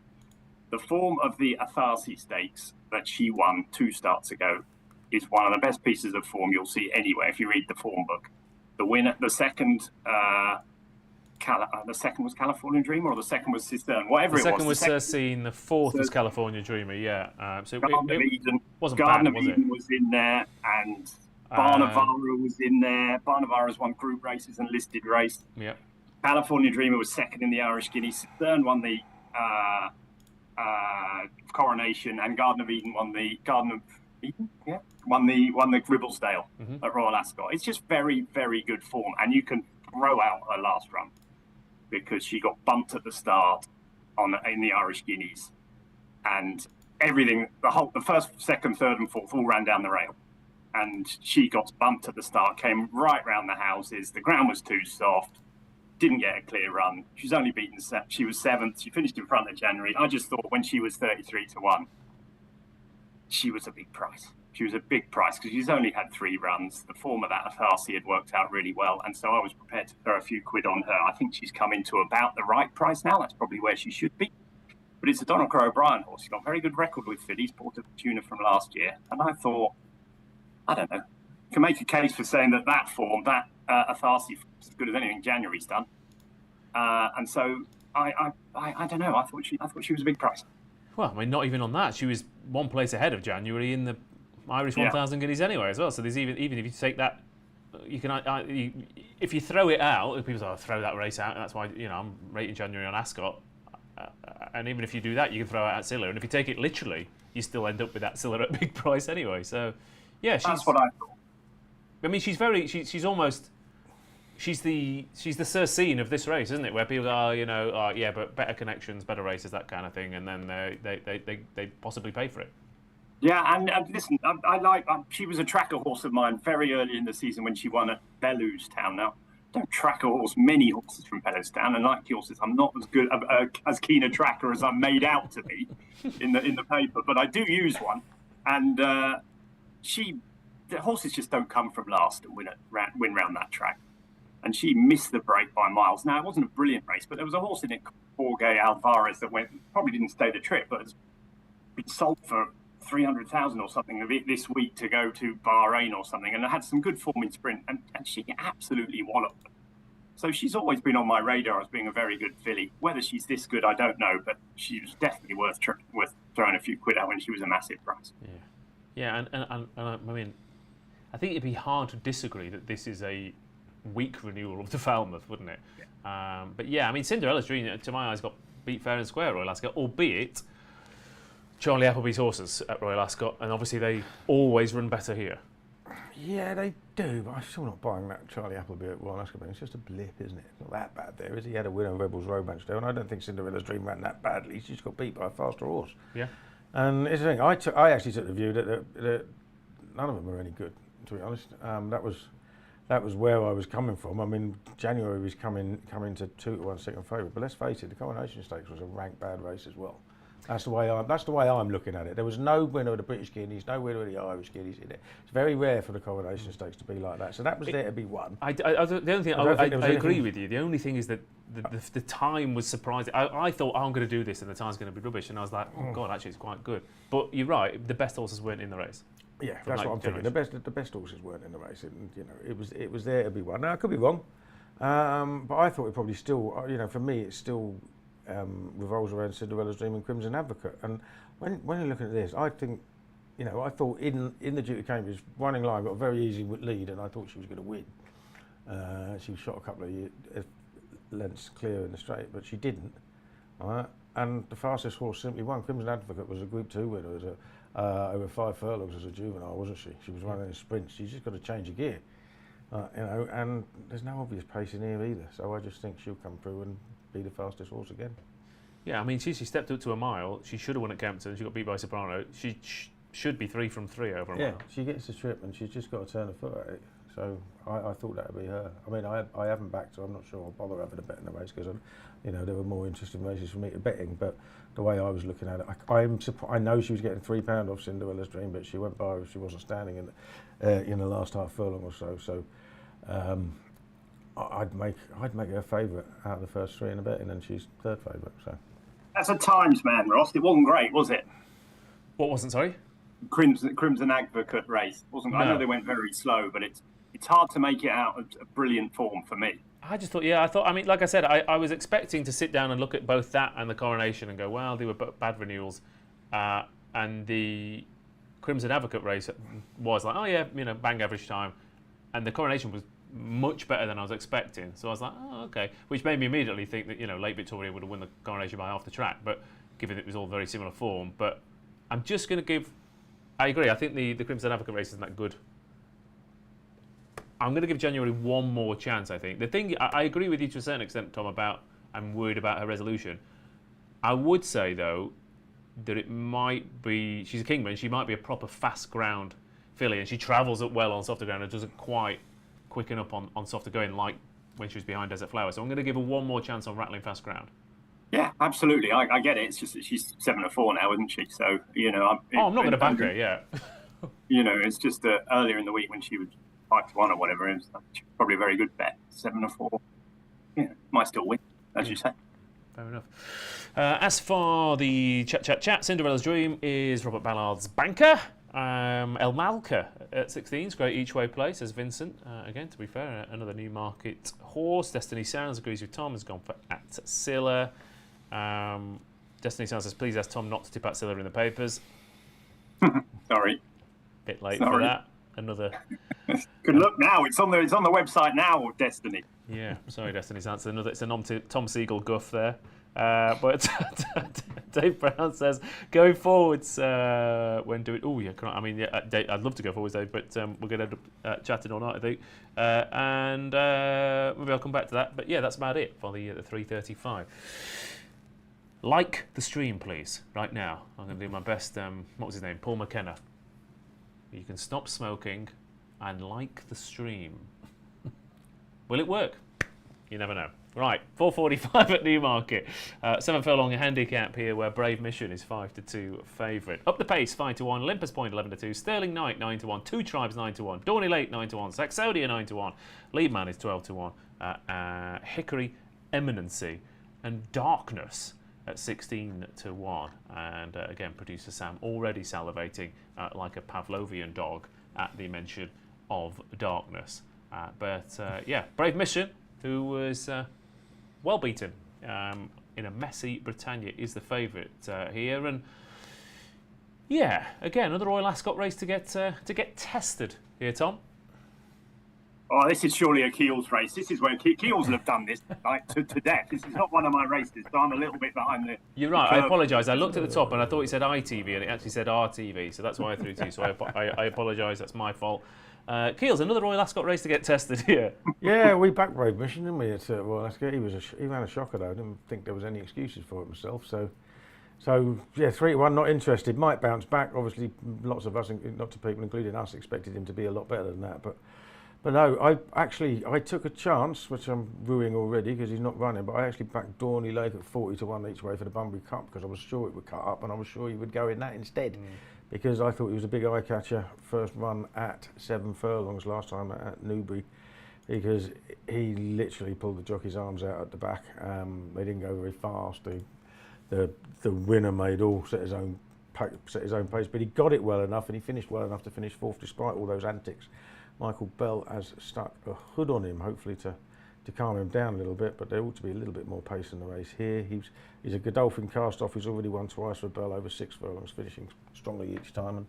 The form of the Atharsi Stakes that she won 2 starts ago is one of the best pieces of form you'll see anywhere if you read the form book. The winner, the second was California Dreamer, or the second was Cistern, whatever it was. The second was Cersei, the fourth was California Dreamer, yeah. So it wasn't Garden bad, of Eden was in there, and Barnavara was in there. Barnavara's won group races and listed race. Yeah. California Dreamer was second in the Irish Guinea. Cistern won the Coronation, and Garden of Eden won the won the Ribblesdale at Royal Ascot. It's just very, very good form, and you can throw out her last run because she got bumped at the start in the Irish Guineas, and everything, the first, second, third, and fourth all ran down the rail, and she got bumped at the start, came right round the houses. The ground was too soft. Didn't get a clear run. She's only beaten. She was 7th. She finished in front of January. I just thought when she was 33-1, she was a big price. She was a big price because she's only had 3 runs. The form of that Atharsi had worked out really well, and so I was prepared to throw a few quid on her. I think she's come into about the right price now. That's probably where she should be. But it's a Donegal O'Brien horse. She's got a very good record with fillies. Bought a tuner from last year, and I thought, I don't know, can make a case for saying that form, that Atharsi, is as good as anything January's done. And so I don't know. I thought she was a big price. Well, I mean, not even on that. She was 1 place ahead of January in the Irish 1,000 guineas anyway as well. So there's even if you take that, you can if you throw it out, people say, throw that race out. And that's why I'm rating January on Ascot. And even if you do that, you can throw out Atzilla. And if you take it literally, you still end up with Atzilla at a big price anyway. So yeah, that's what I thought. I mean, she's the Cersei of this race, isn't it? Where people go, yeah, but better connections, better races, that kind of thing, and then they possibly pay for it. Yeah, and listen, she was a tracker horse of mine very early in the season when she won at Bellewstown. Now, I don't track a horse, many horses from Bellewstown, and like horses, I'm not as good, as keen a tracker as I'm made out to be in the paper, but I do use one, and the horses just don't come from last and win round that track. And she missed the break by miles. Now, it wasn't a brilliant race, but there was a horse in it, Jorge Alvarez, that probably didn't stay the trip, but has been sold for 300,000 or something this week to go to Bahrain or something, and had some good form in sprint, and she absolutely walloped them. So she's always been on my radar as being a very good filly. Whether she's this good, I don't know, but she was definitely worth throwing a few quid at when she was a massive price. Yeah, and I mean, I think it'd be hard to disagree that this is a weak renewal of the Falmouth, wouldn't it? Yeah. But yeah, I mean, Cinderella's Dream, to my eyes, got beat fair and square at Royal Ascot, albeit Charlie Appleby's horses at Royal Ascot, and obviously they always run better here. Yeah, they do, but I'm still not buying that Charlie Appleby at Royal Ascot. It's just a blip, isn't it? It's not that bad there, is he? He had a win on Rebels Romance there, and I don't think Cinderella's Dream ran that badly. She just got beat by a faster horse. Yeah. And it's the thing, I actually took the view that none of them were any good, to be honest. That was where I was coming from. I mean, January was coming to 2-1 second favourite, but let's face it, the Coronation Stakes was a rank bad race as well. That's the way I'm looking at it. There was no winner of the British Guineas, no winner of the Irish Guineas in it. It's very rare for the Coronation Stakes to be like that. So that was there to be won. The only thing I agree with you. The only thing is that the time was surprising. I thought, I'm going to do this and the time's going to be rubbish, and I was like, oh God, actually it's quite good. But you're right, the best horses weren't in the race. Yeah, that's what I'm thinking. The best horses weren't in the race, and it was there to be won. Now I could be wrong, but I thought it probably still, for me, it still revolves around Cinderella's Dream and Crimson Advocate. And when you're looking at this, I think, I thought in the Duke of Cambridge, Running Lion got a very easy lead, and I thought she was going to win. She was shot a couple of lengths clear in the straight, but she didn't. And the fastest horse simply won. Crimson Advocate was a Group 2 winner. Over 5 furlongs as a juvenile, wasn't she? She was running a sprint. She's just got to change a gear, and there's no obvious pace in here either. So I just think she'll come through and be the fastest horse again. Yeah, I mean, she stepped up to a mile. She should have won at Kempton. She got beat by Soprano. She should be 3 from 3 over a mile. Yeah, she gets the trip and she's just got to turn her foot at it. So I thought that would be her. I mean, I haven't backed her. I'm not sure I'll bother having a bet in the race because, there were more interesting races for me to betting. But the way I was looking at it, I know she was getting £3 off Cinderella's Dream, but she went by. She wasn't standing in the last half furlong or so. So I'd make her favourite out of the first three in the betting, and she's third favourite. So that's a Times man, Ross. It wasn't great, was it? What wasn't, sorry? Crimson Advocate race wasn't. No. I know they went very slow, but it's hard to make it out a brilliant form for me. I just thought, I mean, like I said, I was expecting to sit down and look at both that and the Coronation and go, well, they were bad renewals. And the Crimson Advocate race was like, oh yeah, bang average time. And the Coronation was much better than I was expecting. So I was like, oh, okay. Which made me immediately think that, Late Victoria would have won the Coronation by half the track, but given it was all very similar form. But I'm just going to give... I agree. I think the Crimson Advocate race isn't that good. I'm going to give January one more chance, I think. The thing, I agree with you to a certain extent, Tom, about I'm worried about her resolution. I would say, though, that it might be... She's a Kingman. She might be a proper fast ground filly, and she travels up well on softer ground and doesn't quite quicken up on softer going like when she was behind Desert Flower. So I'm going to give her one more chance on rattling fast ground. Yeah, absolutely. I get it. It's just that she's 7-4 now, isn't she? So, I'm not going to back her, yeah. It's just that earlier in the week when she was 5-1 or whatever, it was probably a very good bet. 7-4. Yeah, might still win, as you say. Fair enough. As for the chat, Cinderella's Dream is Robert Ballard's banker. El Malca at 16's great each way play, says Vincent. Again, to be fair, another Newmarket horse. Destiny Sounds agrees with Tom, has gone for Atsilla. Destiny Sounds says, please ask Tom not to tip Atsilla in the papers. Sorry. Bit late for that. Another. Good luck now. It's on the website now, Destiny. Yeah, sorry, Destiny Sounds. It's a Tom Segal guff there. But Dave Brown says going forwards when doing. Oh yeah, I mean, yeah, Dave, I'd love to go forwards, Dave, but we're going to end up chatting all night, I think, and maybe I'll come back to that. But yeah, that's about it for the 3:35. Like the stream, please. Right now, I'm going to do my best. What was his name? Paul McKenna. You can stop smoking and like the stream. Will it work? You never know. Right, 4:45 at Newmarket. 7 furlong handicap here, where Brave Mission is 5-2 favourite. Up the pace, 5-1. Olympus Point 11-2. Sterling Knight 9-1. Two Tribes 9-1. Dorney Lake 9-1. Saxodia 9-1. Lead Man is 12-1. Hickory Eminency and Darkness at 16-1. And again, producer Sam already salivating like a Pavlovian dog at the mention of Darkness. But Brave Mission, who was well beaten in a messy Britannia, is the favourite here. And yeah, again, another Royal Ascot race to get tested here, Tom. Oh, this is surely a Keels race. This is where Keels will have done this to death. This is not one of my races, so I'm a little bit behind the... You're right, I apologise. I looked at the top and I thought it said ITV and it actually said RTV, so that's why I threw to you. So I apologise, that's my fault. Keels, another Royal Ascot race to get tested here. Yeah, we backed Brave Mission, didn't we? At Royal Ascot. He ran a shocker though. I didn't think there was any excuses for it myself. So yeah, 3-1, not interested. Might bounce back. Obviously, lots of us, lots of people, including us, expected him to be a lot better than that. But no, I took a chance, which I'm ruining already because he's not running. But I actually backed Dorney Lake at 40-1 each way for the Bunbury Cup because I was sure it would cut up and I was sure he would go in that instead. Because I thought he was a big eye catcher. First run at 7 furlongs last time at Newbury, because he literally pulled the jockey's arms out at the back. They didn't go very fast. The winner made all set his own pace, but he got it well enough and he finished well enough to finish fourth despite all those antics. Michael Bell has stuck a hood on him, hopefully to calm him down a little bit, but there ought to be a little bit more pace in the race here. He's a Godolphin cast-off. He's already won twice for Bell over 6 furlongs, finishing strongly each time, and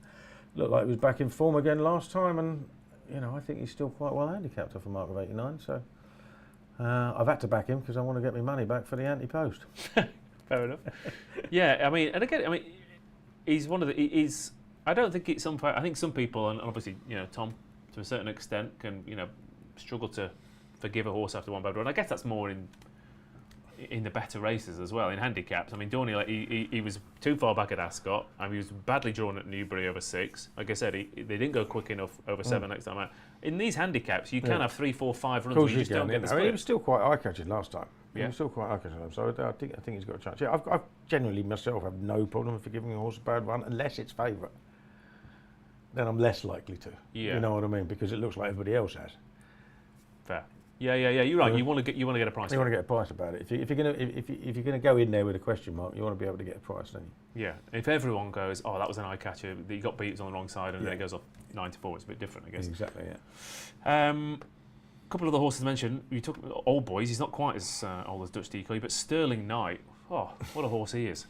looked like he was back in form again last time. And I think he's still quite well handicapped off a mark of 89. So I've had to back him because I want to get my money back for the anti-post. Fair enough. Yeah, I mean, he's one of the. I don't think it's unfair. I think some people, and obviously, Tom, to a certain extent, can struggle to forgive a horse after one bad run. I guess that's more in in the better races as well, in handicaps. I mean, Dorney, he was too far back at Ascot. He was badly drawn at Newbury over 6. Like I said, they didn't go quick enough over 7 next time out. In these handicaps, you can have 3, 4, 5 runs where you just don't get the split. I mean, he was still quite eye-catching last time. Yeah. He was still quite eye-catching, so I think he's got a chance. Yeah, I've generally myself have no problem for giving a horse a bad run unless it's favourite. Then I'm less likely to. Yeah. You know what I mean? Because it looks like everybody else has. Fair. Yeah. You're right. You want to get a price. You want to get a price about it. If you're gonna go in there with a question mark, you want to be able to get a price, don't you? Yeah. If everyone goes, oh, that was an eye catcher, you got beats on the wrong side, and then it goes off 9-4, it's a bit different, I guess. Exactly. Yeah. A couple of the horses mentioned. You took old boys. He's not quite as old as Dutch Decoy, but Sterling Knight. Oh, what a horse he is.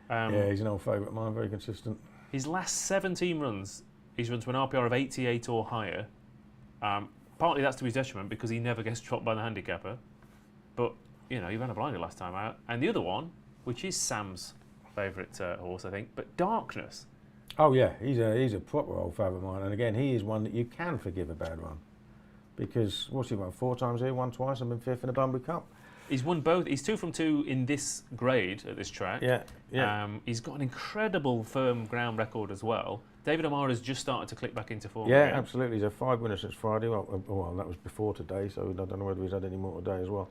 Yeah, he's an old favourite of mine. Very consistent. His last 17 runs, he's run to an RPR of 88 or higher. Partly that's to his detriment because he never gets dropped by the handicapper. But, he ran a blinder last time out. And the other one, which is Sam's favourite horse, I think, but Darkness. Oh, yeah, he's a proper old favourite of mine. And again, he is one that you can forgive a bad run. Because, what's he won? 4 times here, won twice, and been 5th in the Bunbury Cup. He's won both. He's 2 from 2 in this grade at this track. Yeah. He's got an incredible firm ground record as well. David O'Mara's just started to click back into form. Yeah, again. absolutely. He's had 5 winners since Friday. Well, that was before today, so I don't know whether he's had any more today as well.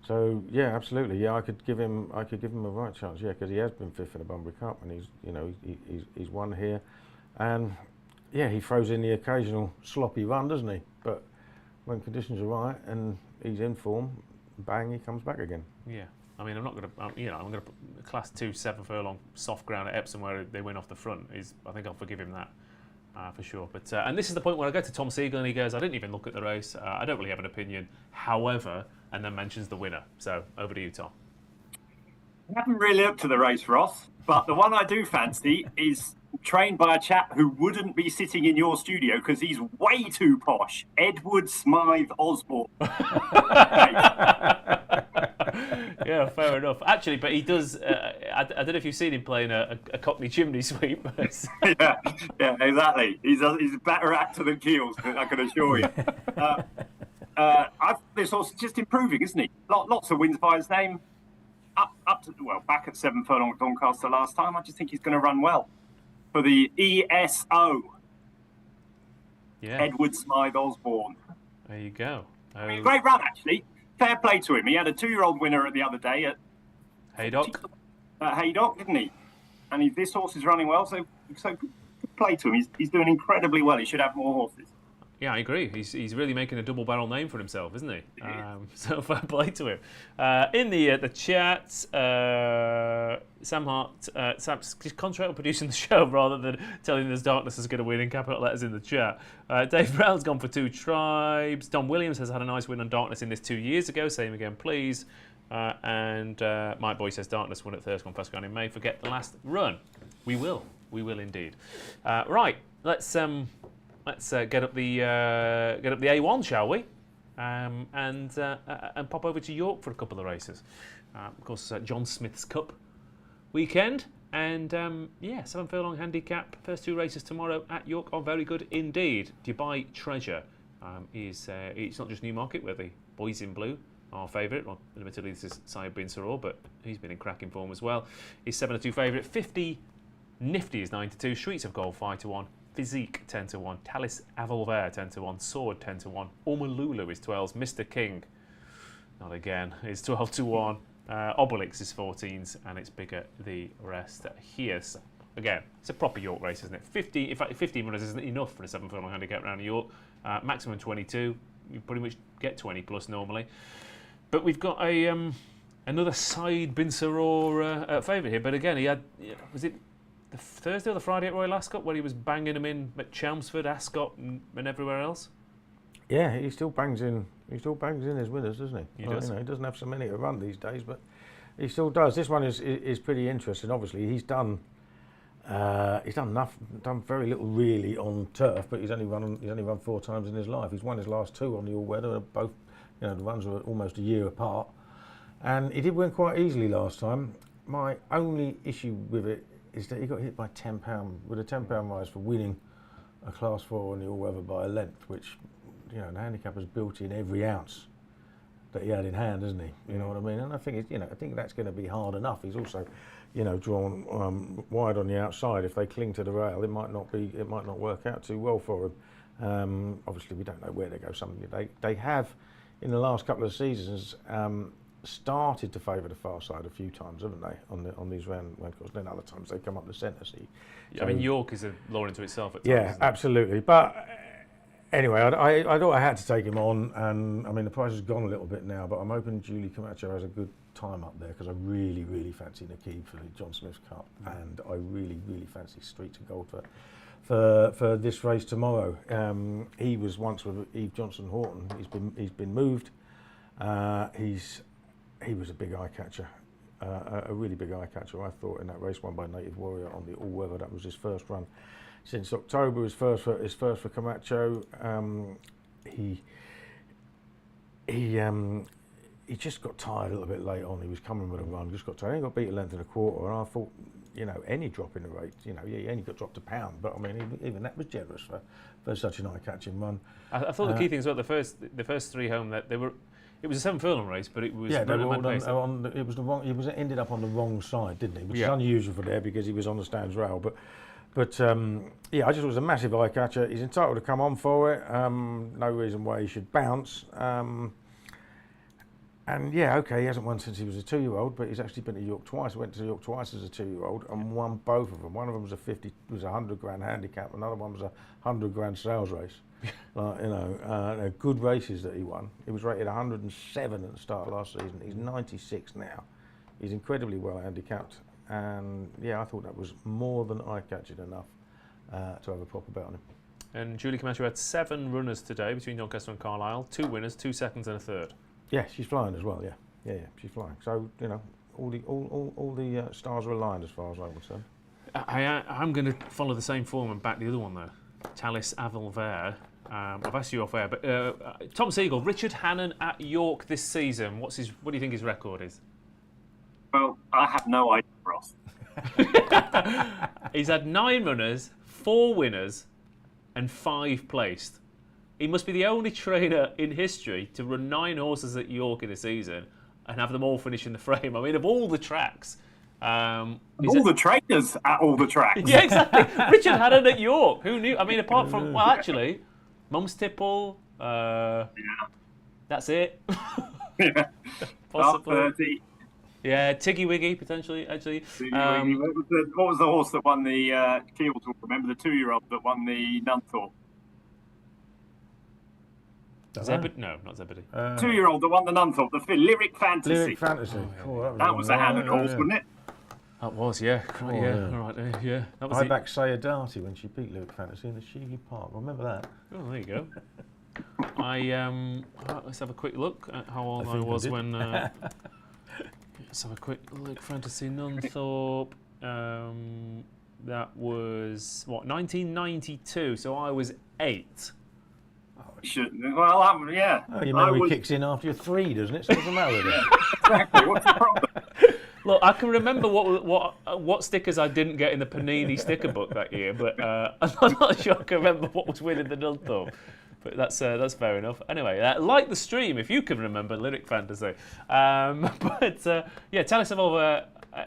So yeah, absolutely. Yeah, I could give him a right chance. Yeah, because he has been 5th in the Bunbury Cup, and he's won here, and yeah, he throws in the occasional sloppy run, doesn't he? But when conditions are right and he's in form, bang, he comes back again. Yeah. I mean, I'm going to put Class 2 7 furlong soft ground at Epsom where they win off the front. I think I'll forgive him that for sure. But and this is the point where I go to Tom Segal and he goes, I didn't even look at the race. I don't really have an opinion. However, and then mentions the winner. So over to you, Tom. I haven't really looked at the race, Ross, but the one I do fancy is trained by a chap who wouldn't be sitting in your studio because he's way too posh. Edward Smythe Osborne. Yeah, fair enough. Actually, but he does. I don't know if you've seen him playing a Cockney chimney sweep. yeah, exactly. He's a better actor than Keels, I can assure you. This horse is just improving, isn't he? Lots of wins by his name. Back at 7 furlong at Doncaster last time. I just think he's going to run well for the ESO. Yeah. Edward Smythe Osborne. There you go. Great run, actually. Fair play to him. He had a 2-year-old winner the other day at Haydock. Haydock, didn't he? And this horse is running well, so good play to him. He's doing incredibly well. He should have more horses. Yeah, I agree. He's really making a double barrel name for himself, isn't he? So fair play to him. In the chat, Sam Hart, Sam's concentrating on producing the show rather than telling us Darkness is going to win in capital letters in the chat. Dave Brown's gone for 2 tribes. Don Williams has had a nice win on Darkness in this 2 years ago. Same again, please. And Mike Boy says Darkness won at Thirsk on Fast Ground in May. Forget the last run. We will indeed. Right, let's get up the A1, shall we? And pop over to York for a couple of races. Of course, John Smith's Cup weekend, and 7 furlong handicap. First 2 races tomorrow at York are very good indeed. Dubai Treasure it's not just Newmarket, where the boys in blue, our favourite. Well, admittedly this is Saeed bin Saror, but he's been in cracking form as well. He's 7-2 favourite. 50 Nifty is 9-2. Streets of Gold 5-1. Physique 10-1, Talis Avolver 10-1, Sword 10-1, Ormalulu is 12s, Mr. King, not again, is 12-1, Obelix is 14s, and it's bigger the rest here. So, again, it's a proper York race, isn't it? 15 runners isn't enough for a 7 furlong handicap around York. Maximum 22, you pretty much get 20 plus normally. But we've got another Saeed bin Saror favourite here, but again, he had, was it the Thursday or the Friday at Royal Ascot where he was banging them in at Chelmsford, Ascot, and everywhere else? Yeah, he still bangs in his winners, doesn't he? He does. He doesn't have so many to run these days, but he still does. This one is pretty interesting. Obviously, he's done very little really on turf, but he's only run 4 times in his life. He's won his last 2 on the all-weather. Both, the runs were almost a year apart, and he did win quite easily last time. My only issue with it is that he got hit by £10 with a £10 rise for winning a Class 4 on the all-weather by a length, which the handicap has built in every ounce that he had in hand, isn't he? You know what I mean? And I think I think that's going to be hard enough. He's also, drawn wide on the outside. If they cling to the rail, it might not work out too well for him. Obviously, we don't know where they go. They have, in the last couple of seasons, started to favour the far side a few times, haven't they? On these round courses. Then other times they come up the centre. I mean, York is a law into itself at times. Yeah, absolutely. But anyway, I thought I had to take him on, and I mean the price has gone a little bit now, but I'm hoping Julie Camacho has a good time up there because I really, really fancy Hnadicap for the John Smith's Cup, and I really, really fancy Streets of Gold for this race tomorrow. He was once with Eve Johnson Horton. He's been moved. He was a big eye catcher. A really big eye catcher, I thought, in that race won by Native Warrior on the all-weather. That was his first run since October. His first for Camacho. He just got tired a little bit late on. He was coming with a run, just got tired. He got beat a length and a quarter, and I thought, any drop in the rate, he only got dropped a pound, but I mean, even that was generous for such an eye-catching run. I thought the key thing as well, the first three home, that they were. It was a 7 furlong race, but it was they were all it was the wrong. He ended up on the wrong side, didn't he? Which is unusual for there because he was on the stands rail. But I just thought it was a massive eye catcher. He's entitled to come on for it. No reason why he should bounce. And he hasn't won since he was a 2-year-old, but he's actually been to York twice. Went to York twice as a 2-year-old and won both of them. One of them was a 100 grand handicap. Another one was a 100 grand sales race. They're good races that he won. He was rated 107 at the start of last season. He's 96 now. He's incredibly well handicapped, and I thought that was more than eye-catching enough to have a proper bet on him. And Julie Camacho had 7 runners today between Doncaster and Carlisle. 2 winners, 2 seconds, and a third. Yeah, she's flying as well. Yeah, she's flying. So all the stars are aligned as far as I'm concerned. I'm going to follow the same form and back the other one though. Talis Avelver. I've asked you off air, but Tom Segal, Richard Hannon at York this season. What do you think his record is? Well, I have no idea, Ross. He's had 9 runners, 4 winners, and 5 placed. He must be the only trainer in history to run 9 horses at York in a season and have them all finish in the frame. I mean, of all the tracks. The trainers at all the tracks. Yeah, exactly. Richard Hannon at York. Who knew? I mean, apart from, well, actually, Mum's Tipple. That's it. Yeah. Possibly. 30. Yeah, Tiggy Wiggy, potentially, actually. What was the horse that won the Kealy Tour? Remember the 2-year-old that won the Nunthorpe? No, not Zebedee. 2-year-old that won the Nunthorpe, the Lyric Fantasy. Lyric Fantasy. That was a Hannon horse, wasn't it? That was, yeah. All right, yeah. That was I backed Saya Darty when she beat Lyric Fantasy in the Shealy Park. Remember that? Oh, there you go. Let's have a quick look at how old I was when. Let's have a quick look. Fantasy Nunthorpe. That was 1992. So I was 8. Well, yeah. Oh, your memory kicks in after you're 3, doesn't it? So what's the matter with it? Exactly. What's the problem? Look, I can remember what stickers I didn't get in the Panini sticker book that year, but I'm not sure I can remember what was winning the Nunthorpe. But that's fair enough. Anyway, like the stream, if you can remember Lyric Fantasy. Talis Avelver,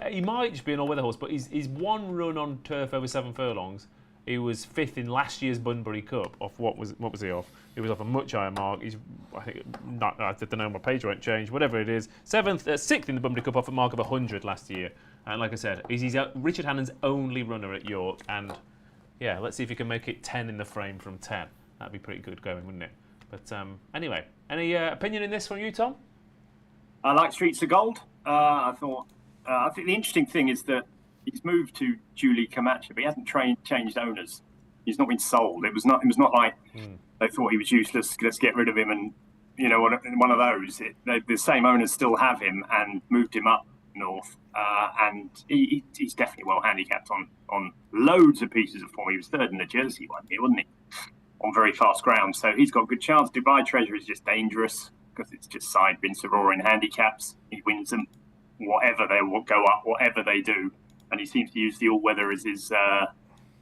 he might just be an all-weather horse, but he's 1 run on turf over 7 furlongs. He was 5th in last year's Bunbury Cup. Off what was he off? He was off a much higher mark. I don't know, my page won't change. Whatever it is, 6th in the Bunbury Cup off a mark of 100 last year. And like I said, he's Richard Hannon's only runner at York. And yeah, let's see if he can make it 10 in the frame from 10. That'd be pretty good going, wouldn't it? But anyway, any opinion in this from you, Tom? I like Streets of Gold. I think the interesting thing is that he's moved to Julie Camacho, but he hasn't changed owners. He's not been sold. It was not like they thought he was useless. Let's get rid of him, and one of those. The same owners still have him and moved him up north, and he's definitely well handicapped on loads of pieces of form. He was 3rd in the Jersey one here, wasn't he? On very fast ground, so he's got a good chance. Dubai Treasure is just dangerous because it's just side Vince Aurora in handicaps. He wins them, whatever they will go up, whatever they do. And he seems to use the all-weather as his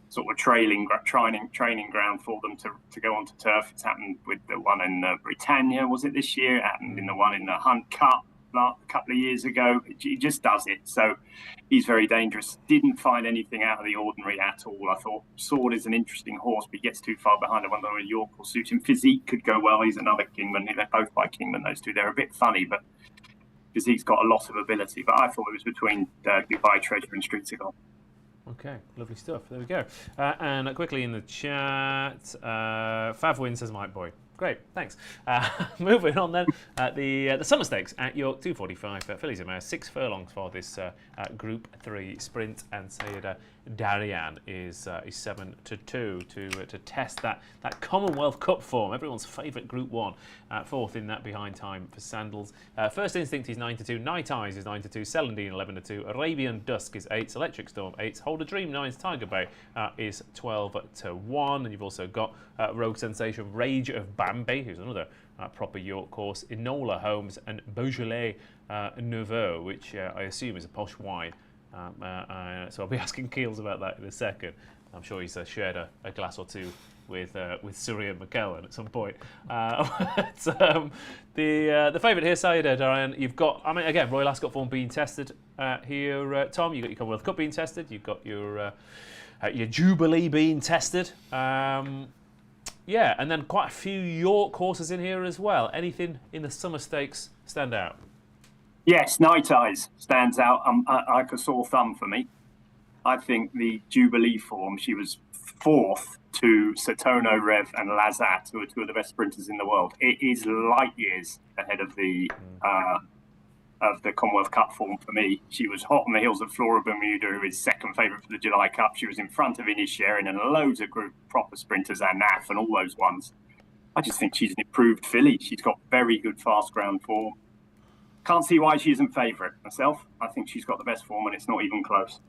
sort of training ground for them to go onto turf. It's happened with the one in Britannia, was it this year? It happened in the one in the Hunt Cup a couple of years ago. He just does it. So he's very dangerous. Didn't find anything out of the ordinary at all. I thought Sword is an interesting horse, but he gets too far behind. I wonder whether York will suit him. Physique could go well. He's another Kingman. They're both by Kingman, those two. They're a bit funny, but Physique's got a lot of ability. But I thought it was between Dubai Treasure and Street Segal. Okay, lovely stuff. There we go. And quickly in the chat, Favwin says Mike Boy. Great, thanks. Moving on then, the Summer Stakes at York, 2:45 fillies and mares, 6 furlongs for this Group 3 sprint, and Sayed Darian is 7-2 to test that Commonwealth Cup form, everyone's favourite Group 1, 4th in that behind time for Sandals. First Instinct is 9-2, Night Eyes is 9-2, Celandine 11-2, Arabian Dusk is 8, Electric Storm 8, Hold a Dream 9, Tiger Bay is 12-1, and you've also got Rogue Sensation, Rage of Bambi, who's another proper York horse, Enola Holmes, and Beaujolais Nouveau, which I assume is a posh wine. So I'll be asking Keels about that in a second. I'm sure he's shared a glass or two with Surrey and McKellen at some point. But, the favourite here, Sayed Darian, you've got, I mean, again, Royal Ascot form being tested here. Tom, you've got your Commonwealth Cup being tested. You've got your Jubilee being tested. Yeah, and then quite a few York horses in here as well. Anything in the Summer Stakes stand out? Yes, Night Eyes stands out like a sore thumb for me. I think the Jubilee form, she was 4th to Satono Rev and Lazat, who are 2 of the best sprinters in the world. It is light years ahead of the Commonwealth Cup form for me. She was hot on the heels of Flora Bermuda, who is second favourite for the July Cup. She was in front of Ines Sherin and loads of group proper sprinters, Anaf and all those ones. I just think she's an improved filly. She's got very good fast ground form. Can't see why she isn't favourite myself. I think she's got the best form, and it's not even close.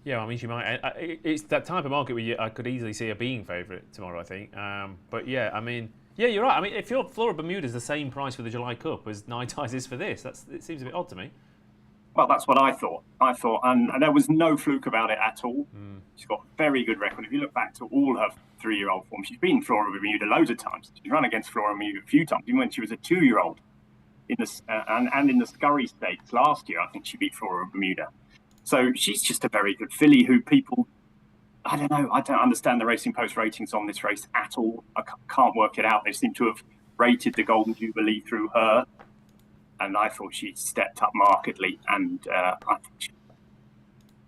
Yeah, I mean, she might. It's that type of market where I could easily see her being favourite tomorrow, I think. But yeah, I mean, yeah, you're right. I mean, if your Flora Bermuda is the same price for the July Cup as Night Eyes is for this, it seems a bit odd to me. Well, that's what I thought. And there was no fluke about it at all. She's got a very good record. If you look back to all her 3-year-old form, she's been Flora Bermuda loads of times. She's run against Flora Bermuda a few times, even when she was a 2-year-old. In the Scurry Stakes last year, I think she beat Flora Bermuda. So she's just a very good filly who people, I don't know, I don't understand the Racing Post ratings on this race at all. I can't work it out. They seem to have rated the Golden Jubilee through her, and I thought she'd stepped up markedly, and I think she...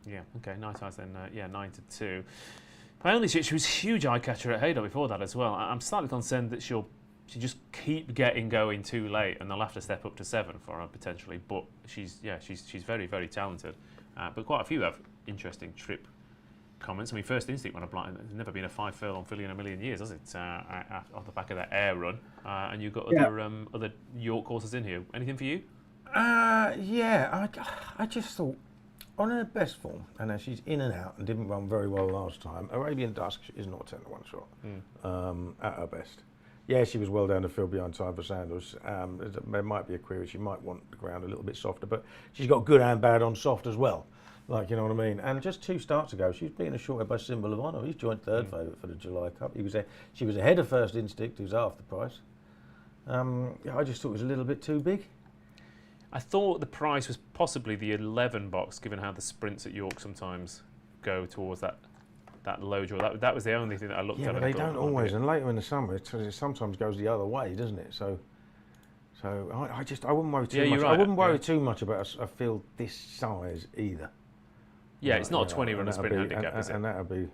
Yeah, okay, Night Eyes then, 9-2. My only she was a huge eye catcher at Haydock before that as well. I'm slightly concerned that she just keep getting going too late, and they'll have to step up to 7 for her potentially. But she's very, very talented. But quite a few have interesting trip comments. I mean, First Instinct went a blind. There's never been a 5 furlong filly in a million years, has it? Off the back of that air run, and you've got other York horses in here. Anything for you? Yeah, I just thought on her best form, and as she's in and out and didn't run very well last time, Arabian Dusk is not a 10-to-1 shot at her best. Yeah, she was well down the field behind Time for Sandals. There might be a query. She might want the ground a little bit softer, but she's got good and bad on soft as well. Like, you know what I mean? And just 2 starts ago, she was beaten ashort by Symbol of Honour. He's joint 3rd favourite for the July Cup. She was ahead of First Instinct, who's half the price. I just thought it was a little bit too big. I thought the price was possibly the 11 box, given how the sprints at York sometimes go towards that low draw. That was the only thing that I looked at. Yeah, but they don't always, and later in the summer, it sometimes goes the other way, doesn't it? So I wouldn't worry too much. Right. I wouldn't worry too much about a field this size either. Yeah, it's not a 20-runner sprint handicap, is it? And that would be,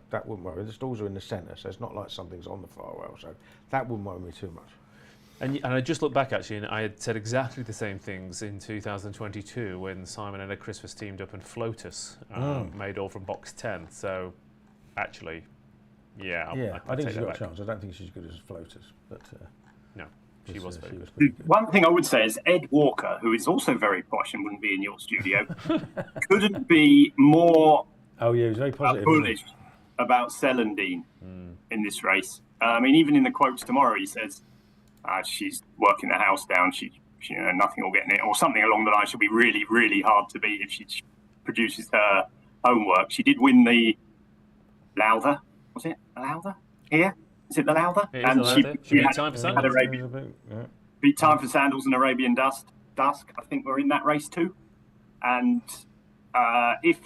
that wouldn't worry. The stalls are in the centre, so it's not like something's on the far rail, so that wouldn't worry me too much. And I just looked back actually, and I had said exactly the same things in 2022 when Simon and Ed Christmas teamed up and Flotus made all from box 10. So, actually, I think she's got a chance. I don't think she's as good as Flotus, but no, she was very good. One thing I would say is Ed Walker, who is also very posh and wouldn't be in your studio, couldn't be more he's very positive, bullish about Celandine in this race. I mean, even in the quotes tomorrow, he says, she's working the house down. She nothing will get in it, or something along the line. She'll be really, really hard to beat if she produces her homework. She did win the Lowther. Was it Lowther? Here? Is it the Lowther? It is the Lowther. She beat Time for Sandals. Beat Time for Sandals and Arabian Dusk. I think we're in that race too. And if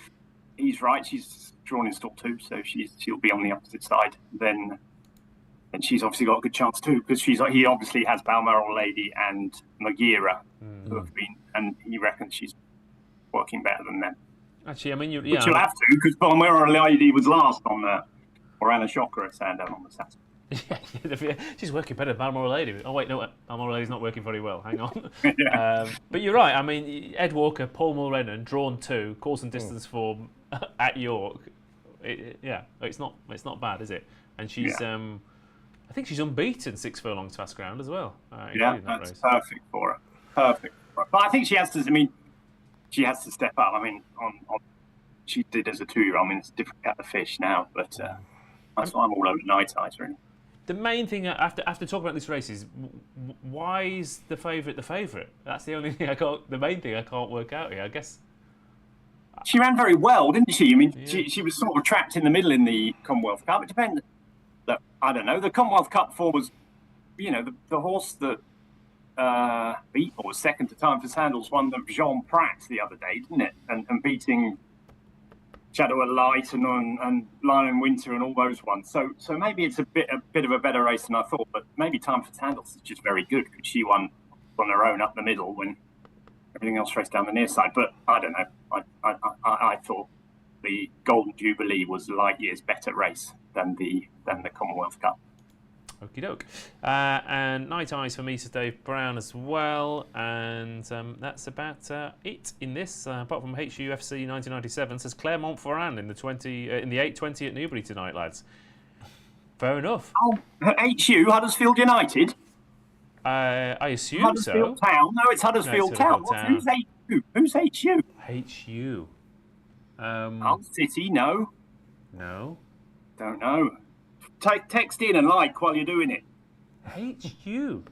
he's right, she's drawn in stall 2, so she'll be on the opposite side. Then she's obviously got a good chance too, because he obviously has Balmoral Lady and Magira, who have been, and he reckons she's working better than them. Actually, I mean, Which you'll have to, because Balmoral Lady was last on or Anna Shocker at Sandown on the Saturday. Yeah, she's working better than Balmoral Lady. Oh wait, no, Balmoral Lady's not working very well. Hang on. Yeah. But you're right. I mean, Ed Walker, Paul Mulrennan, drawn 2, course and distance form at York. It's not bad, is it? And she's, I think she's unbeaten 6 furlongs fast ground as well. That's perfect for her. But I think she has to. I mean, she has to step up. I mean, on she did as a 2-year-old. I mean, it's a different kettle of fish now, but that's why I'm all over Night Eyes, really. The main thing after talking about this race is why is the favourite the favourite? That's the only thing the main thing I can't work out here. I guess she ran very well, didn't she? I mean, she was sort of trapped in the middle in the Commonwealth Cup. It depends. Look, I don't know. The Commonwealth Cup form was, the horse that beat or was second to Time for Sandals won the Jean Prat the other day, didn't it? And beating Shadow of Light and Lion and Winter and all those ones. So maybe it's a bit of a better race than I thought, but maybe Time for Sandals is just very good because she won on her own up the middle when everything else raced down the near side. But I don't know. I thought the Golden Jubilee was a light years better race than the Commonwealth Cup. Okie doke. And Night Eyes for me, says Dave Brown as well. And that's about it in this. Apart from HUFC 1997, says Clermont Ferrand in the 8:20 at Newbury tonight, lads. Fair enough. Oh, HU, Huddersfield United? I assume Huddersfield so. Town? No, it's Huddersfield Town. Who's HU? Who's HU? HU. Hull City, no. No. Don't know. Text in and like while you're doing it. HU.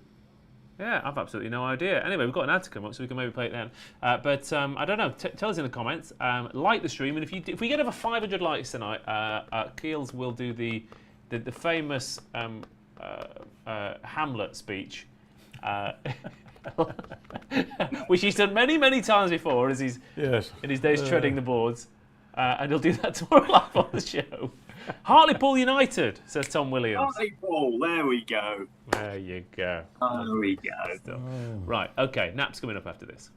Yeah, I've absolutely no idea. Anyway, we've got an ad to come up, so we can maybe play it then. But I don't know. Tell us in the comments. Like the stream, and if we get over 500 likes tonight, Keels will do the famous Hamlet speech, which he's done many times before, as he's in his days treading the boards, and he'll do that tomorrow live on the show. Hartlepool United, says Tom Williams. Hartlepool, there we go. There you go. There we go. Right, okay, Nap's coming up after this.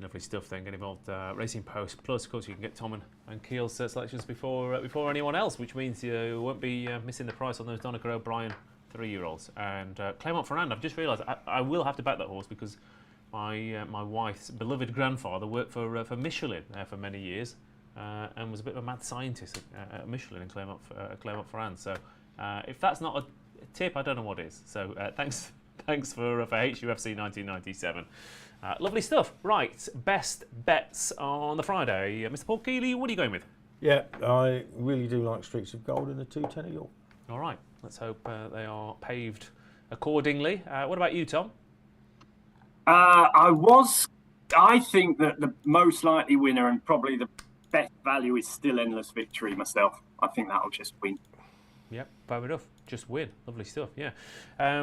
Lovely stuff then, get involved. Racing Post Plus, of course, you can get Tom and Keel's selections before anyone else, which means you won't be missing the price on those Donegal O'Brien 3-year-olds. And Clermont Ferrand, I've just realised I will have to back that horse because my wife's beloved grandfather worked for Michelin for many years and was a bit of a mad scientist at Michelin in Clermont Ferrand. So if that's not a tip, I don't know what is. So thanks for HUFC 1997. Lovely stuff. Right, best bets on the Friday. Mr. Paul Kealy, what are you going with? Yeah, I really do like Streets of Gold in the 210 at York. All right, let's hope they are paved accordingly. What about you, Tom? I think that the most likely winner and probably the best value is still Endless Victory myself. I think that'll just win. Yep, fair enough. Just win. Lovely stuff, yeah. I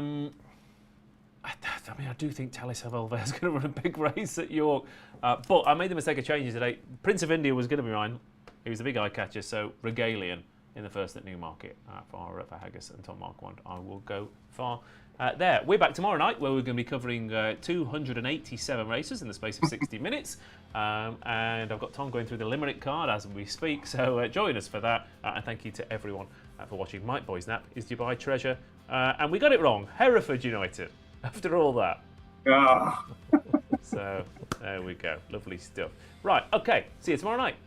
mean, I do think Talis Havelva is going to run a big race at York. But I made the mistake of changing today. Prince of India was going to be mine. He was a big eye catcher, so Regalian in the first at Newmarket for Haggis and Tom Marquand. I will go far there. We're back tomorrow night where we're going to be covering 287 races in the space of 60 minutes. And I've got Tom going through the Limerick card as we speak. So join us for that. And thank you to everyone for watching. Mike Boy's Nap is Dubai Treasure. And we got it wrong. Hereford United. After all that. So, there we go. Lovely stuff. Right, okay. See you tomorrow night.